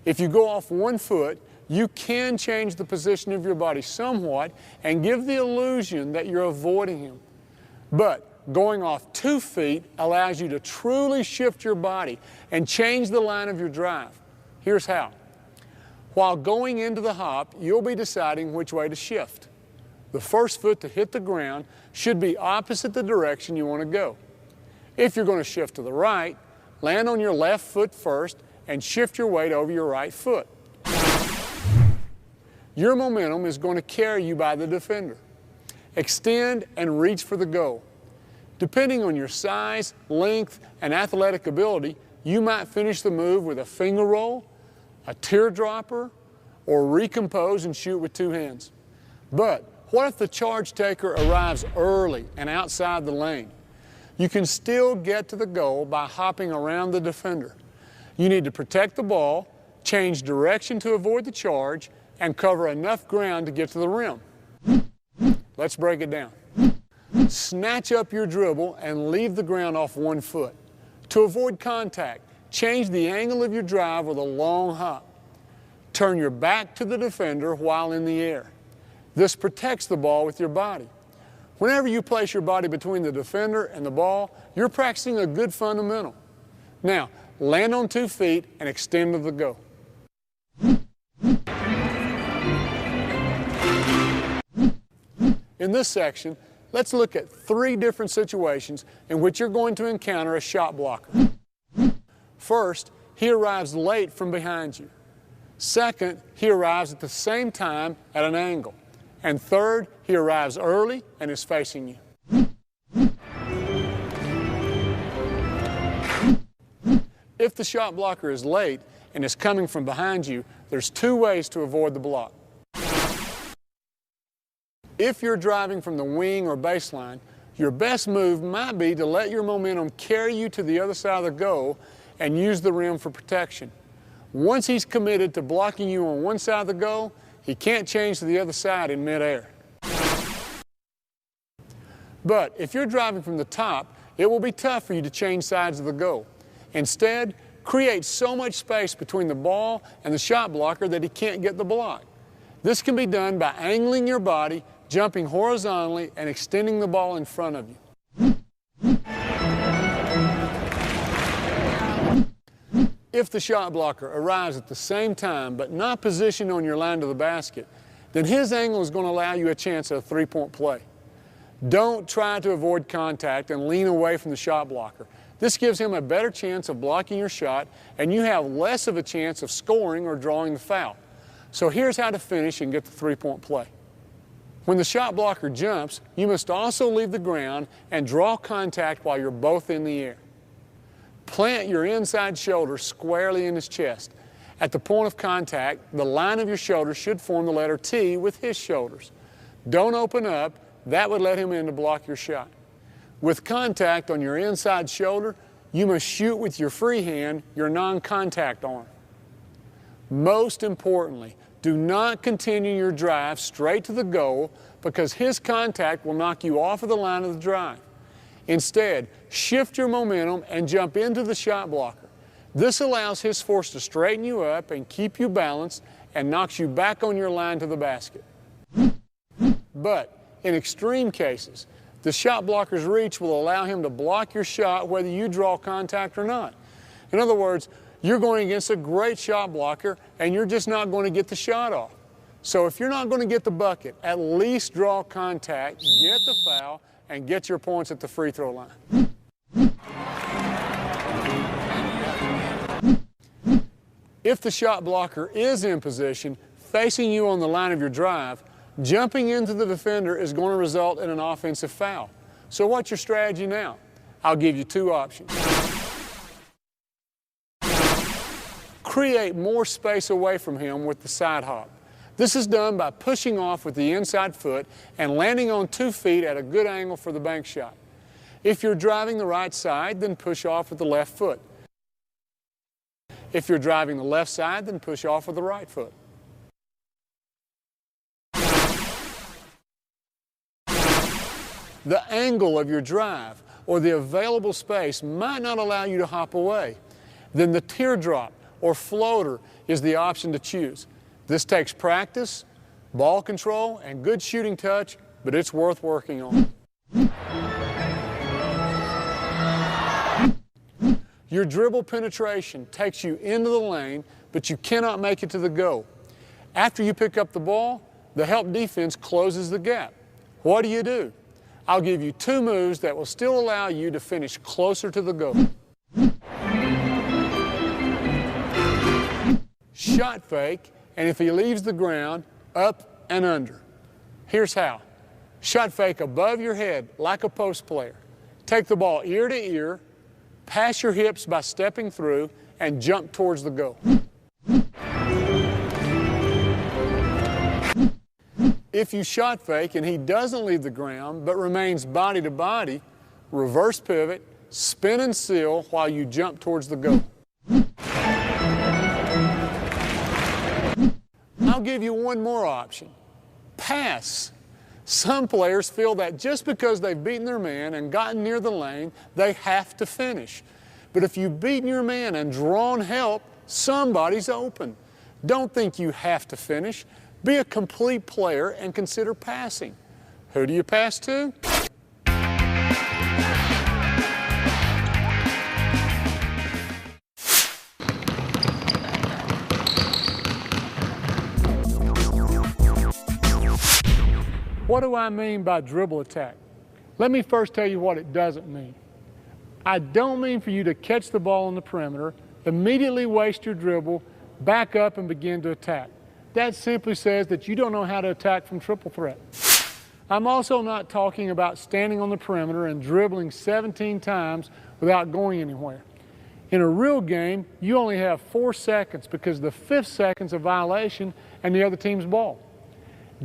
If you go off 1 foot, you can change the position of your body somewhat and give the illusion that you're avoiding him. But going off 2 feet allows you to truly shift your body and change the line of your drive. Here's how. While going into the hop, you'll be deciding which way to shift. The first foot to hit the ground should be opposite the direction you want to go. If you're going to shift to the right, land on your left foot first and shift your weight over your right foot. Your momentum is going to carry you by the defender. Extend and reach for the goal. Depending on your size, length, and athletic ability, you might finish the move with a finger roll, a teardropper, or recompose and shoot with 2 hands. But what if the charge taker arrives early and outside the lane? You can still get to the goal by hopping around the defender. You need to protect the ball, change direction to avoid the charge, and cover enough ground to get to the rim. Let's break it down. Snatch up your dribble and leave the ground off 1 foot. To avoid contact, change the angle of your drive with a long hop. Turn your back to the defender while in the air. This protects the ball with your body. Whenever you place your body between the defender and the ball, you're practicing a good fundamental. Now, land on 2 feet and extend to the go. In this section, let's look at 3 different situations in which you're going to encounter a shot blocker. First, he arrives late from behind you. Second, he arrives at the same time at an angle. And third, he arrives early and is facing you. If the shot blocker is late and is coming from behind you, there's 2 ways to avoid the block. If you're driving from the wing or baseline, your best move might be to let your momentum carry you to the other side of the goal and use the rim for protection. Once he's committed to blocking you on one side of the goal, he can't change to the other side in midair. But if you're driving from the top, it will be tough for you to change sides of the goal. Instead, create so much space between the ball and the shot blocker that he can't get the block. This can be done by angling your body, jumping horizontally, and extending the ball in front of you. If the shot blocker arrives at the same time but not positioned on your line to the basket, then his angle is going to allow you a chance at a 3-point play. Don't try to avoid contact and lean away from the shot blocker. This gives him a better chance of blocking your shot, and you have less of a chance of scoring or drawing the foul. So here's how to finish and get the 3-point play. When the shot blocker jumps, you must also leave the ground and draw contact while you're both in the air. Plant your inside shoulder squarely in his chest. At the point of contact, the line of your shoulder should form the letter T with his shoulders. Don't open up. That would let him in to block your shot. With contact on your inside shoulder, you must shoot with your free hand, your non-contact arm. Most importantly, do not continue your drive straight to the goal because his contact will knock you off of the line of the drive. Instead, shift your momentum and jump into the shot blocker. This allows his force to straighten you up and keep you balanced and knocks you back on your line to the basket. But in extreme cases, the shot blocker's reach will allow him to block your shot whether you draw contact or not. In other words, you're going against a great shot blocker and you're just not going to get the shot off. So if you're not going to get the bucket, at least draw contact, get the foul, and get your points at the free throw line. If the shot blocker is in position, facing you on the line of your drive, jumping into the defender is going to result in an offensive foul. So what's your strategy now? I'll give you two options. Create more space away from him with the side hop. This is done by pushing off with the inside foot and landing on 2 feet at a good angle for the bank shot. If you're driving the right side, then push off with the left foot. If you're driving the left side, then push off with the right foot. The angle of your drive or the available space might not allow you to hop away. Then the teardrop or floater is the option to choose. This takes practice, ball control, and good shooting touch, but it's worth working on. Your dribble penetration takes you into the lane, but you cannot make it to the goal. After you pick up the ball, the help defense closes the gap. What do? I'll give you 2 moves that will still allow you to finish closer to the goal. Shot fake, and if he leaves the ground, up and under. Here's how. Shot fake above your head like a post player. Take the ball ear to ear, pass your hips by stepping through, and jump towards the goal. If you shot fake and he doesn't leave the ground but remains body to body, reverse pivot, spin and seal while you jump towards the goal. I'll give you one more option. Pass. Some players feel that just because they've beaten their man and gotten near the lane, they have to finish. But if you've beaten your man and drawn help, somebody's open. Don't think you have to finish. Be a complete player and consider passing. Who do you pass to? What do I mean by dribble attack? Let me first tell you what it doesn't mean. I don't mean for you to catch the ball on the perimeter, immediately waste your dribble, back up and begin to attack. That simply says that you don't know how to attack from triple threat. I'm also not talking about standing on the perimeter and dribbling 17 times without going anywhere. In a real game, you only have 4 seconds because the 5th second's a violation and the other team's ball.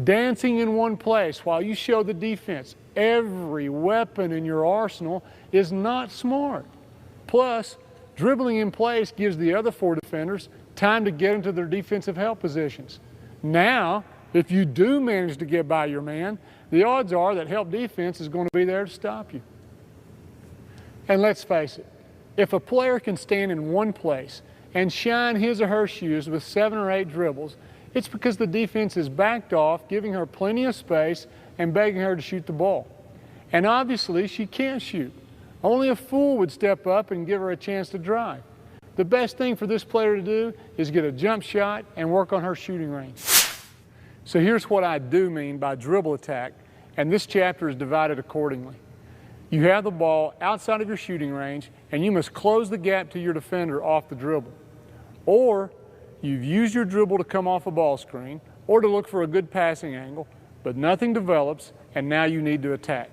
Dancing in one place while you show the defense every weapon in your arsenal is not smart. Plus, dribbling in place gives the other 4 defenders time to get into their defensive help positions. Now, if you do manage to get by your man, the odds are that help defense is going to be there to stop you. And let's face it, if a player can stand in one place and shine his or her shoes with 7 or 8 dribbles, it's because the defense is backed off, giving her plenty of space and begging her to shoot the ball. And obviously, she can't shoot. Only a fool would step up and give her a chance to drive. The best thing for this player to do is get a jump shot and work on her shooting range. So here's what I do mean by dribble attack, and this chapter is divided accordingly. You have the ball outside of your shooting range, and you must close the gap to your defender off the dribble. Or you've used your dribble to come off a ball screen or to look for a good passing angle, but nothing develops, and now you need to attack.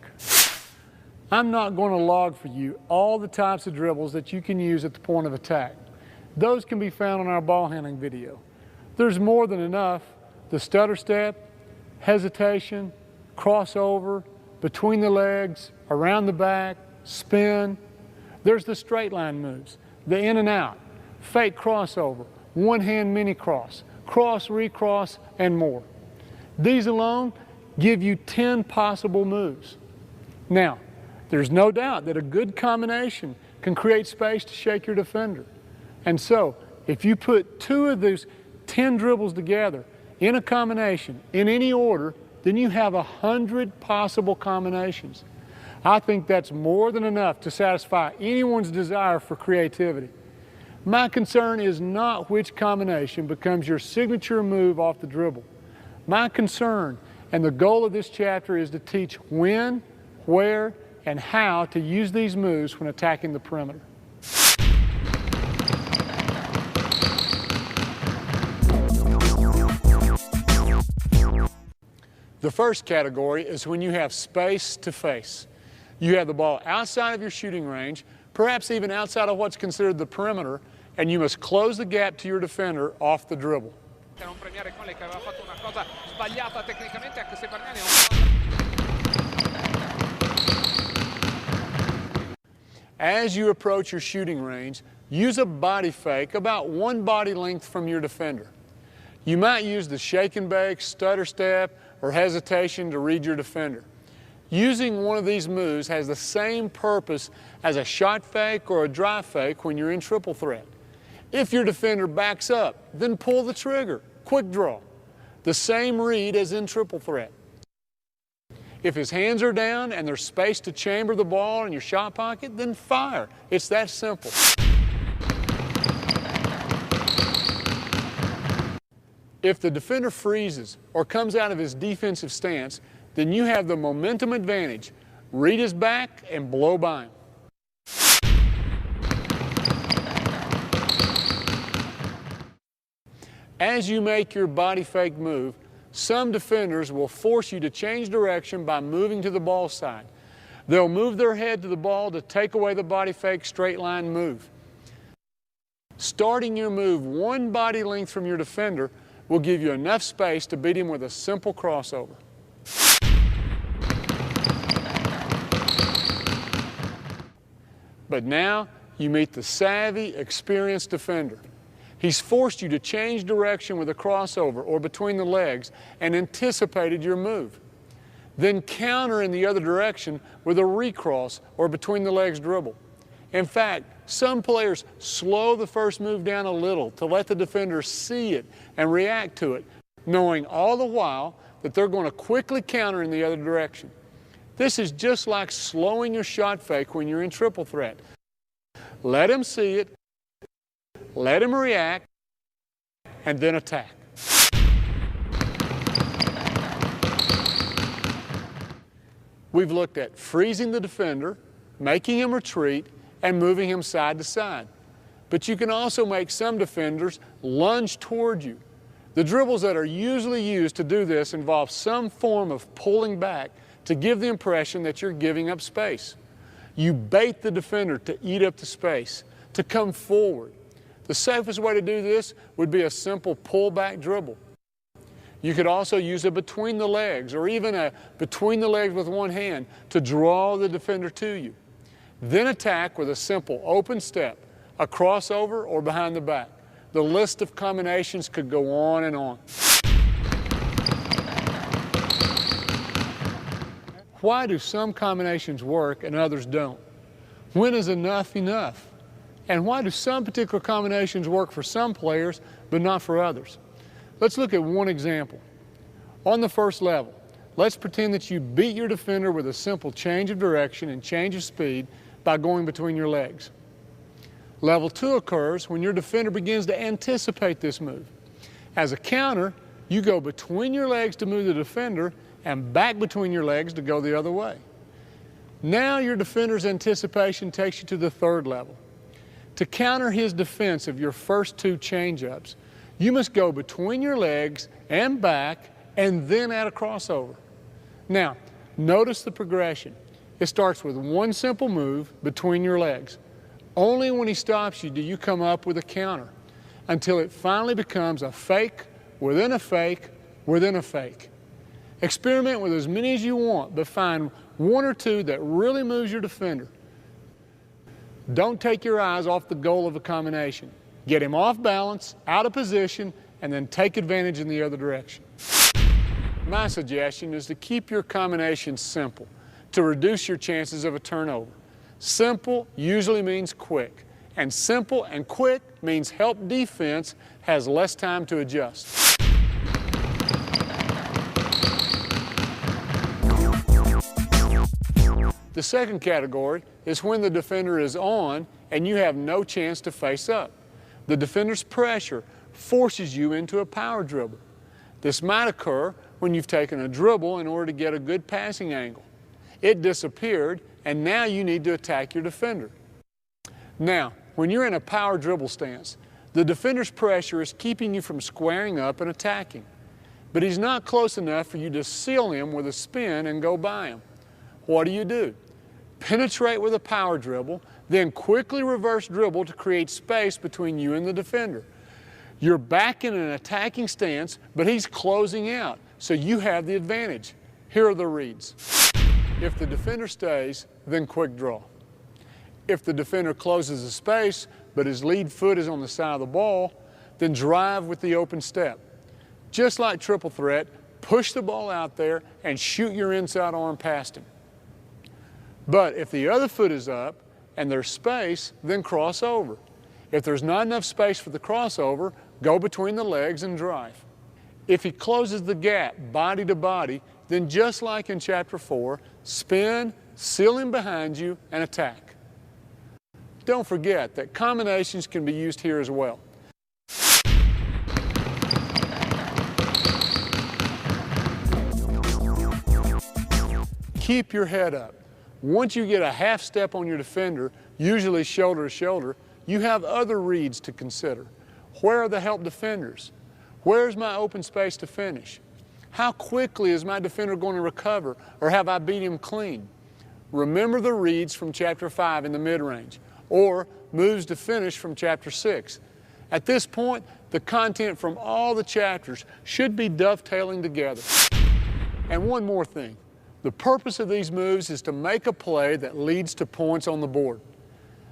I'm not going to log for you all the types of dribbles that you can use at the point of attack. Those can be found on our ball handling video. There's more than enough. The stutter step, hesitation, crossover, between the legs, around the back, spin. There's the straight line moves, the in and out, fake crossover, one hand mini cross, cross, recross, and more. These alone give you 10 possible moves. Now, there's no doubt that a good combination can create space to shake your defender. And so, if you put 2 of those 10 dribbles together in a combination, in any order, then you have 100 possible combinations. I think that's more than enough to satisfy anyone's desire for creativity. My concern is not which combination becomes your signature move off the dribble. My concern and the goal of this chapter is to teach when, where, and how to use these moves when attacking the perimeter. The first category is when you have space to face. You have the ball outside of your shooting range, perhaps even outside of what's considered the perimeter, and you must close the gap to your defender off the dribble. As you approach your shooting range, use a body fake about one body length from your defender. You might use the shake and bake, stutter step, or hesitation to read your defender. Using one of these moves has the same purpose as a shot fake or a drive fake when you're in triple threat. If your defender backs up, then pull the trigger, quick draw. The same read as in triple threat. If his hands are down and there's space to chamber the ball in your shot pocket, then fire. It's that simple. If the defender freezes or comes out of his defensive stance, then you have the momentum advantage. Read his back and blow by him. As you make your body fake move, some defenders will force you to change direction by moving to the ball side. They'll move their head to the ball to take away the body fake straight line move. Starting your move one body length from your defender will give you enough space to beat him with a simple crossover. But now you meet the savvy, experienced defender. He's forced you to change direction with a crossover or between the legs and anticipated your move. Then counter in the other direction with a recross or between the legs dribble. In fact, some players slow the first move down a little to let the defender see it and react to it, knowing all the while that they're going to quickly counter in the other direction. This is just like slowing your shot fake when you're in triple threat. Let him see it, let him react, and then attack. We've looked at freezing the defender, making him retreat, and moving him side to side. But you can also make some defenders lunge toward you. The dribbles that are usually used to do this involve some form of pulling back to give the impression that you're giving up space. You bait the defender to eat up the space, to come forward. The safest way to do this would be a simple pull-back dribble. You could also use a between the legs or even a between the legs with one hand to draw the defender to you. Then attack with a simple open step, a crossover, or behind the back. The list of combinations could go on and on. Why do some combinations work and others don't? When is enough enough? And why do some particular combinations work for some players but not for others? Let's look at one example. On the first level, let's pretend that you beat your defender with a simple change of direction and change of speed by going between your legs. Level 2 occurs when your defender begins to anticipate this move. As a counter, you go between your legs to move the defender and back between your legs to go the other way. Now your defender's anticipation takes you to the third level. To counter his defense of your first two change-ups, you must go between your legs and back and then add a crossover. Now, notice the progression. It starts with one simple move between your legs. Only when he stops you do you come up with a counter until it finally becomes a fake within a fake within a fake. Experiment with as many as you want, but find one or two that really moves your defender. Don't take your eyes off the goal of a combination. Get him off balance, out of position, and then take advantage in the other direction. My suggestion is to keep your combinations simple to reduce your chances of a turnover. Simple usually means quick, and simple and quick means help defense has less time to adjust. The second category is when the defender is on and you have no chance to face up. The defender's pressure forces you into a power dribble. This might occur when you've taken a dribble in order to get a good passing angle. It disappeared, and now you need to attack your defender. Now, when you're in a power dribble stance, the defender's pressure is keeping you from squaring up and attacking. but he's not close enough for you to seal him with a spin and go by him. What do? Penetrate with a power dribble, then quickly reverse dribble to create space between you and the defender. You're back in an attacking stance, but he's closing out, so you have the advantage. Here are the reads. If the defender stays, then quick draw. If the defender closes the space, but his lead foot is on the side of the ball, then drive with the open step. Just like triple threat, push the ball out there and shoot your inside arm past him. But if the other foot is up and there's space, then cross over. If there's not enough space for the crossover, go between the legs and drive. If he closes the gap body to body, then just like in Chapter 4, spin, seal him behind you, and attack. Don't forget that combinations can be used here as well. Keep your head up. Once you get a half step on your defender, usually shoulder to shoulder, you have other reads to consider. Where are the help defenders? Where's my open space to finish? How quickly is my defender going to recover, or have I beat him clean? Remember the reads from Chapter 5 in the mid-range, or moves to finish from Chapter 6. At this point, the content from all the chapters should be dovetailing together. And one more thing. The purpose of these moves is to make a play that leads to points on the board.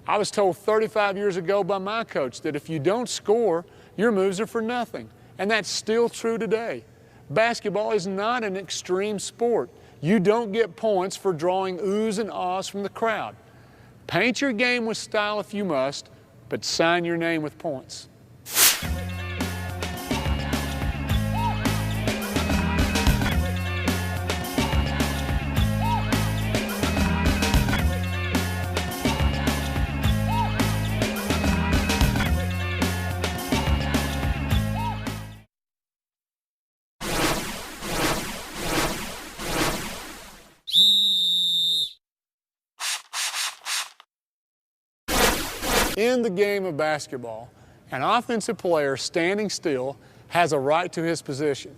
I was told 35 years ago by my coach that if you don't score, your moves are for nothing. And that's still true today. Basketball is not an extreme sport. You don't get points for drawing oohs and ahs from the crowd. Paint your game with style if you must, but sign your name with points. In the game of basketball, an offensive player standing still has a right to his position.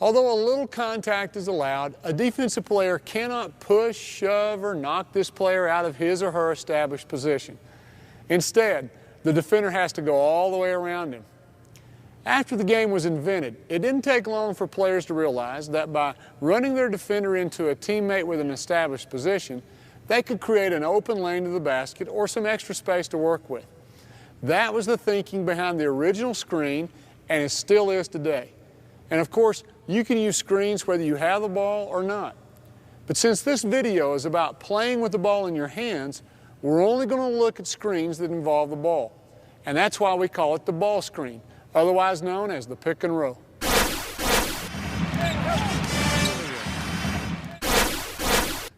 Although a little contact is allowed, a defensive player cannot push, shove, or knock this player out of his or her established position. Instead, the defender has to go all the way around him. After the game was invented, it didn't take long for players to realize that by running their defender into a teammate with an established position, they could create an open lane to the basket or some extra space to work with. That was the thinking behind the original screen, and it still is today. And of course, you can use screens whether you have the ball or not. But since this video is about playing with the ball in your hands, we're only going to look at screens that involve the ball. And that's why we call it the ball screen, otherwise known as the pick and roll.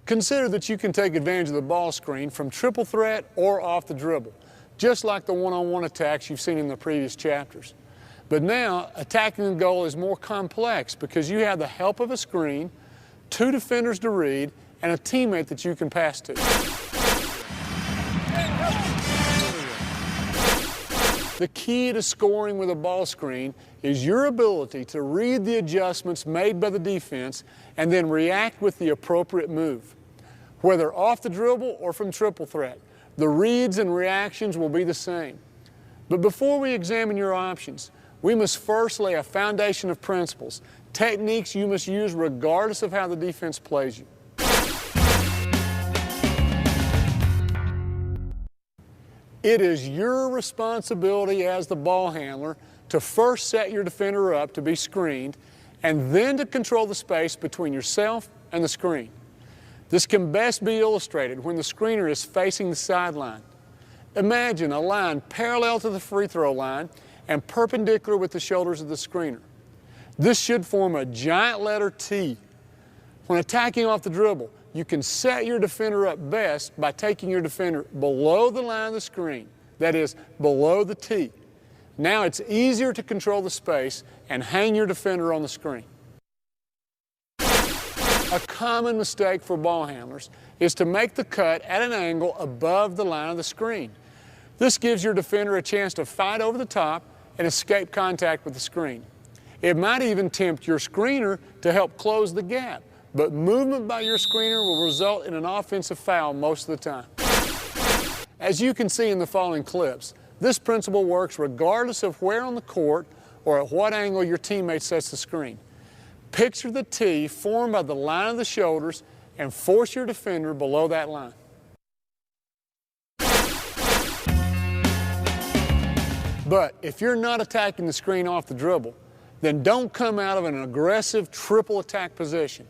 Consider that you can take advantage of the ball screen from triple threat or off the dribble, just like the one-on-one attacks you've seen in the previous chapters. But now, attacking the goal is more complex because you have the help of a screen, two defenders to read, and a teammate that you can pass to. The key to scoring with a ball screen is your ability to read the adjustments made by the defense and then react with the appropriate move. Whether off the dribble or from triple threat, the reads and reactions will be the same. But before we examine your options, we must first lay a foundation of principles, techniques you must use regardless of how the defense plays you. It is your responsibility as the ball handler to first set your defender up to be screened and then to control the space between yourself and the screen. This can best be illustrated when the screener is facing the sideline. Imagine a line parallel to the free throw line and perpendicular with the shoulders of the screener. This should form a giant letter T. When attacking off the dribble, you can set your defender up best by taking your defender below the line of the screen, that is, below the T. Now it's easier to control the space and hang your defender on the screen. A common mistake for ball handlers is to make the cut at an angle above the line of the screen. This gives your defender a chance to fight over the top and escape contact with the screen. It might even tempt your screener to help close the gap, but movement by your screener will result in an offensive foul most of the time. As you can see in the following clips, this principle works regardless of where on the court or at what angle your teammate sets the screen. Picture the T formed by the line of the shoulders and force your defender below that line. But if you're not attacking the screen off the dribble, then don't come out of an aggressive triple attack position.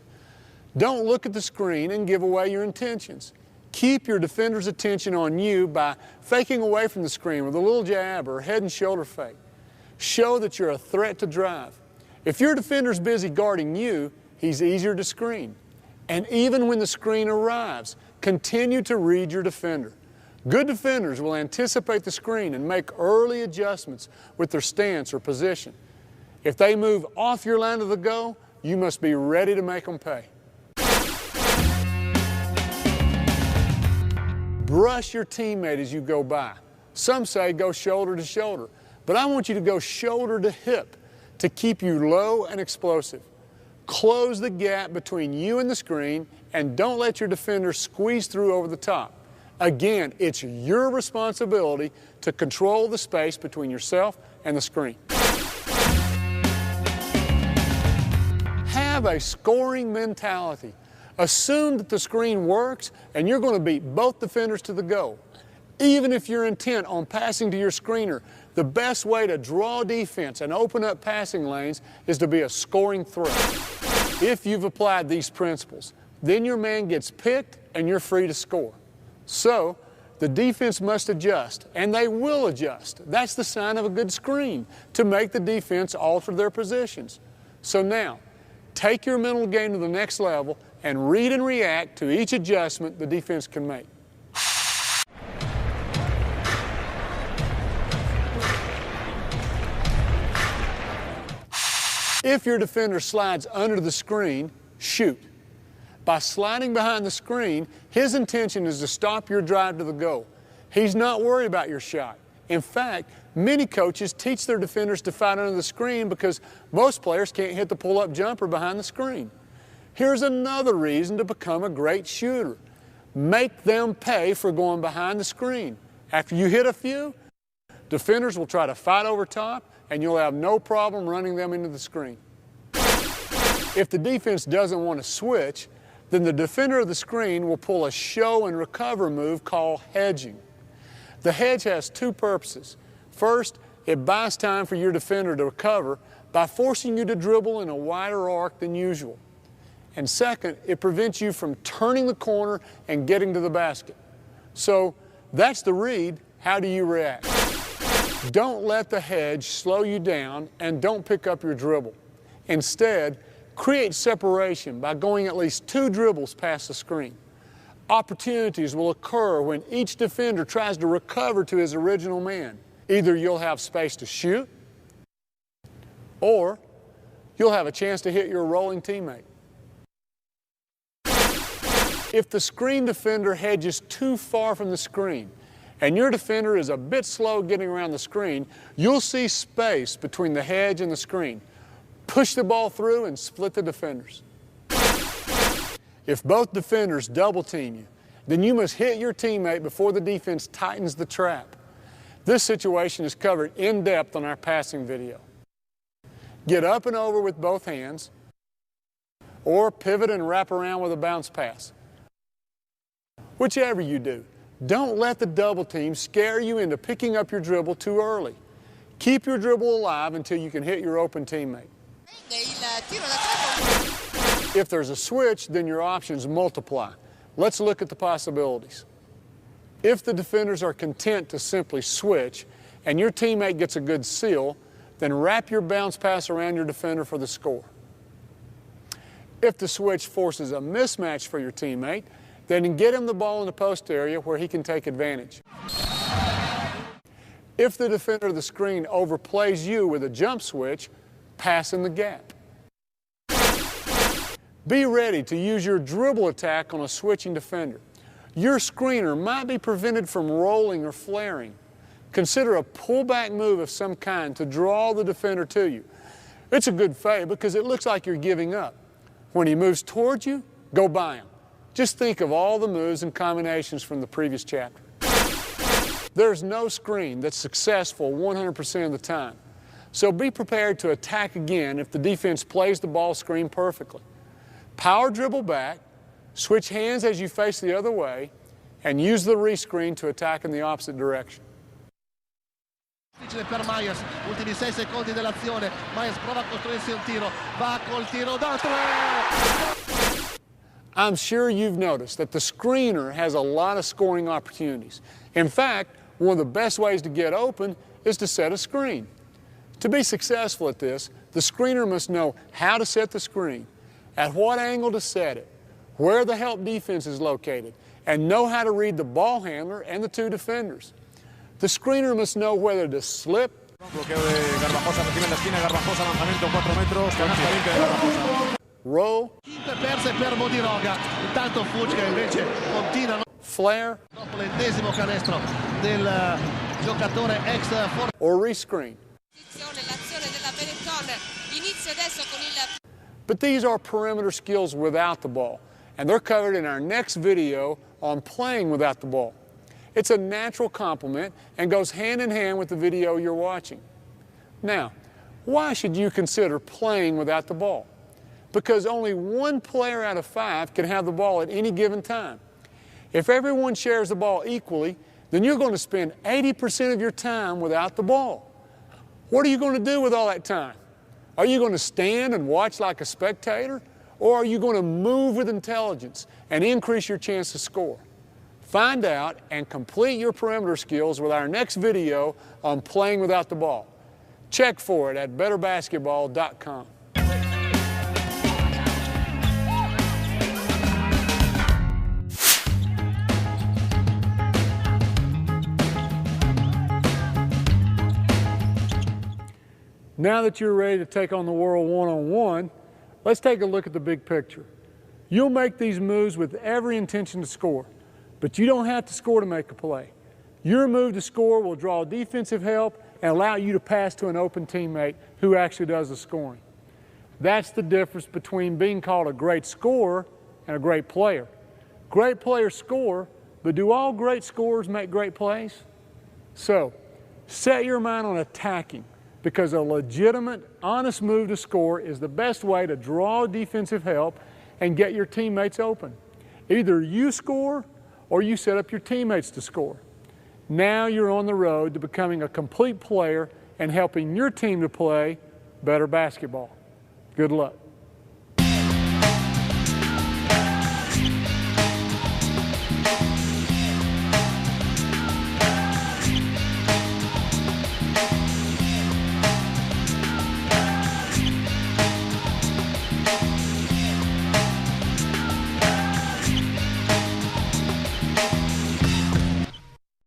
Don't look at the screen and give away your intentions. Keep your defender's attention on you by faking away from the screen with a little jab or head and shoulder fake. Show that you're a threat to drive. If your defender's busy guarding you, he's easier to screen. And even when the screen arrives, continue to read your defender. Good defenders will anticipate the screen and make early adjustments with their stance or position. If they move off your line of the go, you must be ready to make them pay. Brush your teammate as you go by. Some say go shoulder to shoulder, but I want you to go shoulder to hip to keep you low and explosive. Close the gap between you and the screen and don't let your defender squeeze through over the top. Again, it's your responsibility to control the space between yourself and the screen. Have a scoring mentality. Assume that the screen works and you're going to beat both defenders to the goal. Even if you're intent on passing to your screener, the best way to draw defense and open up passing lanes is to be a scoring threat. If you've applied these principles, then your man gets picked and you're free to score. So, the defense must adjust, and they will adjust. That's the sign of a good screen, to make the defense alter their positions. So now, take your mental game to the next level and read and react to each adjustment the defense can make. If your defender slides under the screen, shoot. By sliding behind the screen, his intention is to stop your drive to the goal. He's not worried about your shot. In fact, many coaches teach their defenders to fight under the screen because most players can't hit the pull-up jumper behind the screen. Here's another reason to become a great shooter. Make them pay for going behind the screen. After you hit a few, defenders will try to fight over top, and you'll have no problem running them into the screen. If the defense doesn't want to switch, then the defender of the screen will pull a show and recover move called hedging. The hedge has two purposes. First, it buys time for your defender to recover by forcing you to dribble in a wider arc than usual. And second, it prevents you from turning the corner and getting to the basket. So that's the read. How do you react? Don't let the hedge slow you down and don't pick up your dribble. Instead, create separation by going at least 2 dribbles past the screen. Opportunities will occur when each defender tries to recover to his original man. Either you'll have space to shoot, or you'll have a chance to hit your rolling teammate. If the screen defender hedges too far from the screen, and your defender is a bit slow getting around the screen, you'll see space between the hedge and the screen. Push the ball through and split the defenders. If both defenders double team you, then you must hit your teammate before the defense tightens the trap. This situation is covered in depth on our passing video. Get up and over with both hands, or pivot and wrap around with a bounce pass. Whichever you do, don't let the double team scare you into picking up your dribble too early. Keep your dribble alive until you can hit your open teammate. If there's a switch, then your options multiply. Let's look at the possibilities. If the defenders are content to simply switch and your teammate gets a good seal, then wrap your bounce pass around your defender for the score. If the switch forces a mismatch for your teammate, then get him the ball in the post area where he can take advantage. If the defender of the screen overplays you with a jump switch, pass in the gap. Be ready to use your dribble attack on a switching defender. Your screener might be prevented from rolling or flaring. Consider a pullback move of some kind to draw the defender to you. It's a good fade because it looks like you're giving up. When he moves towards you, go by him. Just think of all the moves and combinations from the previous chapter. There's no screen that's successful 100% of the time. So be prepared to attack again if the defense plays the ball screen perfectly. Power dribble back, switch hands as you face the other way, and use the rescreen to attack in the opposite direction. Difficile per Myers, ultimi 6 secondi dell'azione. Myers prova a costruirsi un tiro, va col tiro da 3. I'm sure you've noticed that the screener has a lot of scoring opportunities. In fact, one of the best ways to get open is to set a screen. To be successful at this, the screener must know how to set the screen, at what angle to set it, where the help defense is located, and know how to read the ball handler and the two defenders. The screener must know whether to slip, roll, Perse per Bodiroga, intanto Fucca invece continua. flare, Dopo l'20° canestro del giocatore ex Forza. or rescreen. L'azione della Benetton inizia adesso con il. But these are perimeter skills without the ball, and they're covered in our next video on playing without the ball. It's a natural complement and goes hand in hand with the video you're watching. Now, why should you consider playing without the ball? Because only one player out of 5 can have the ball at any given time. If everyone shares the ball equally, then you're going to spend 80% of your time without the ball. What are you going to do with all that time? Are you going to stand and watch like a spectator? Or are you going to move with intelligence and increase your chance to score? Find out and complete your perimeter skills with our next video on playing without the ball. Check for it at betterbasketball.com. Now that you're ready to take on the world one-on-one, let's take a look at the big picture. You'll make these moves with every intention to score, but you don't have to score to make a play. Your move to score will draw defensive help and allow you to pass to an open teammate who actually does the scoring. That's the difference between being called a great scorer and a great player. Great players score, but do all great scorers make great plays? So, set your mind on attacking, because a legitimate, honest move to score is the best way to draw defensive help and get your teammates open. Either you score or you set up your teammates to score. Now you're on the road to becoming a complete player and helping your team to play better basketball. Good luck.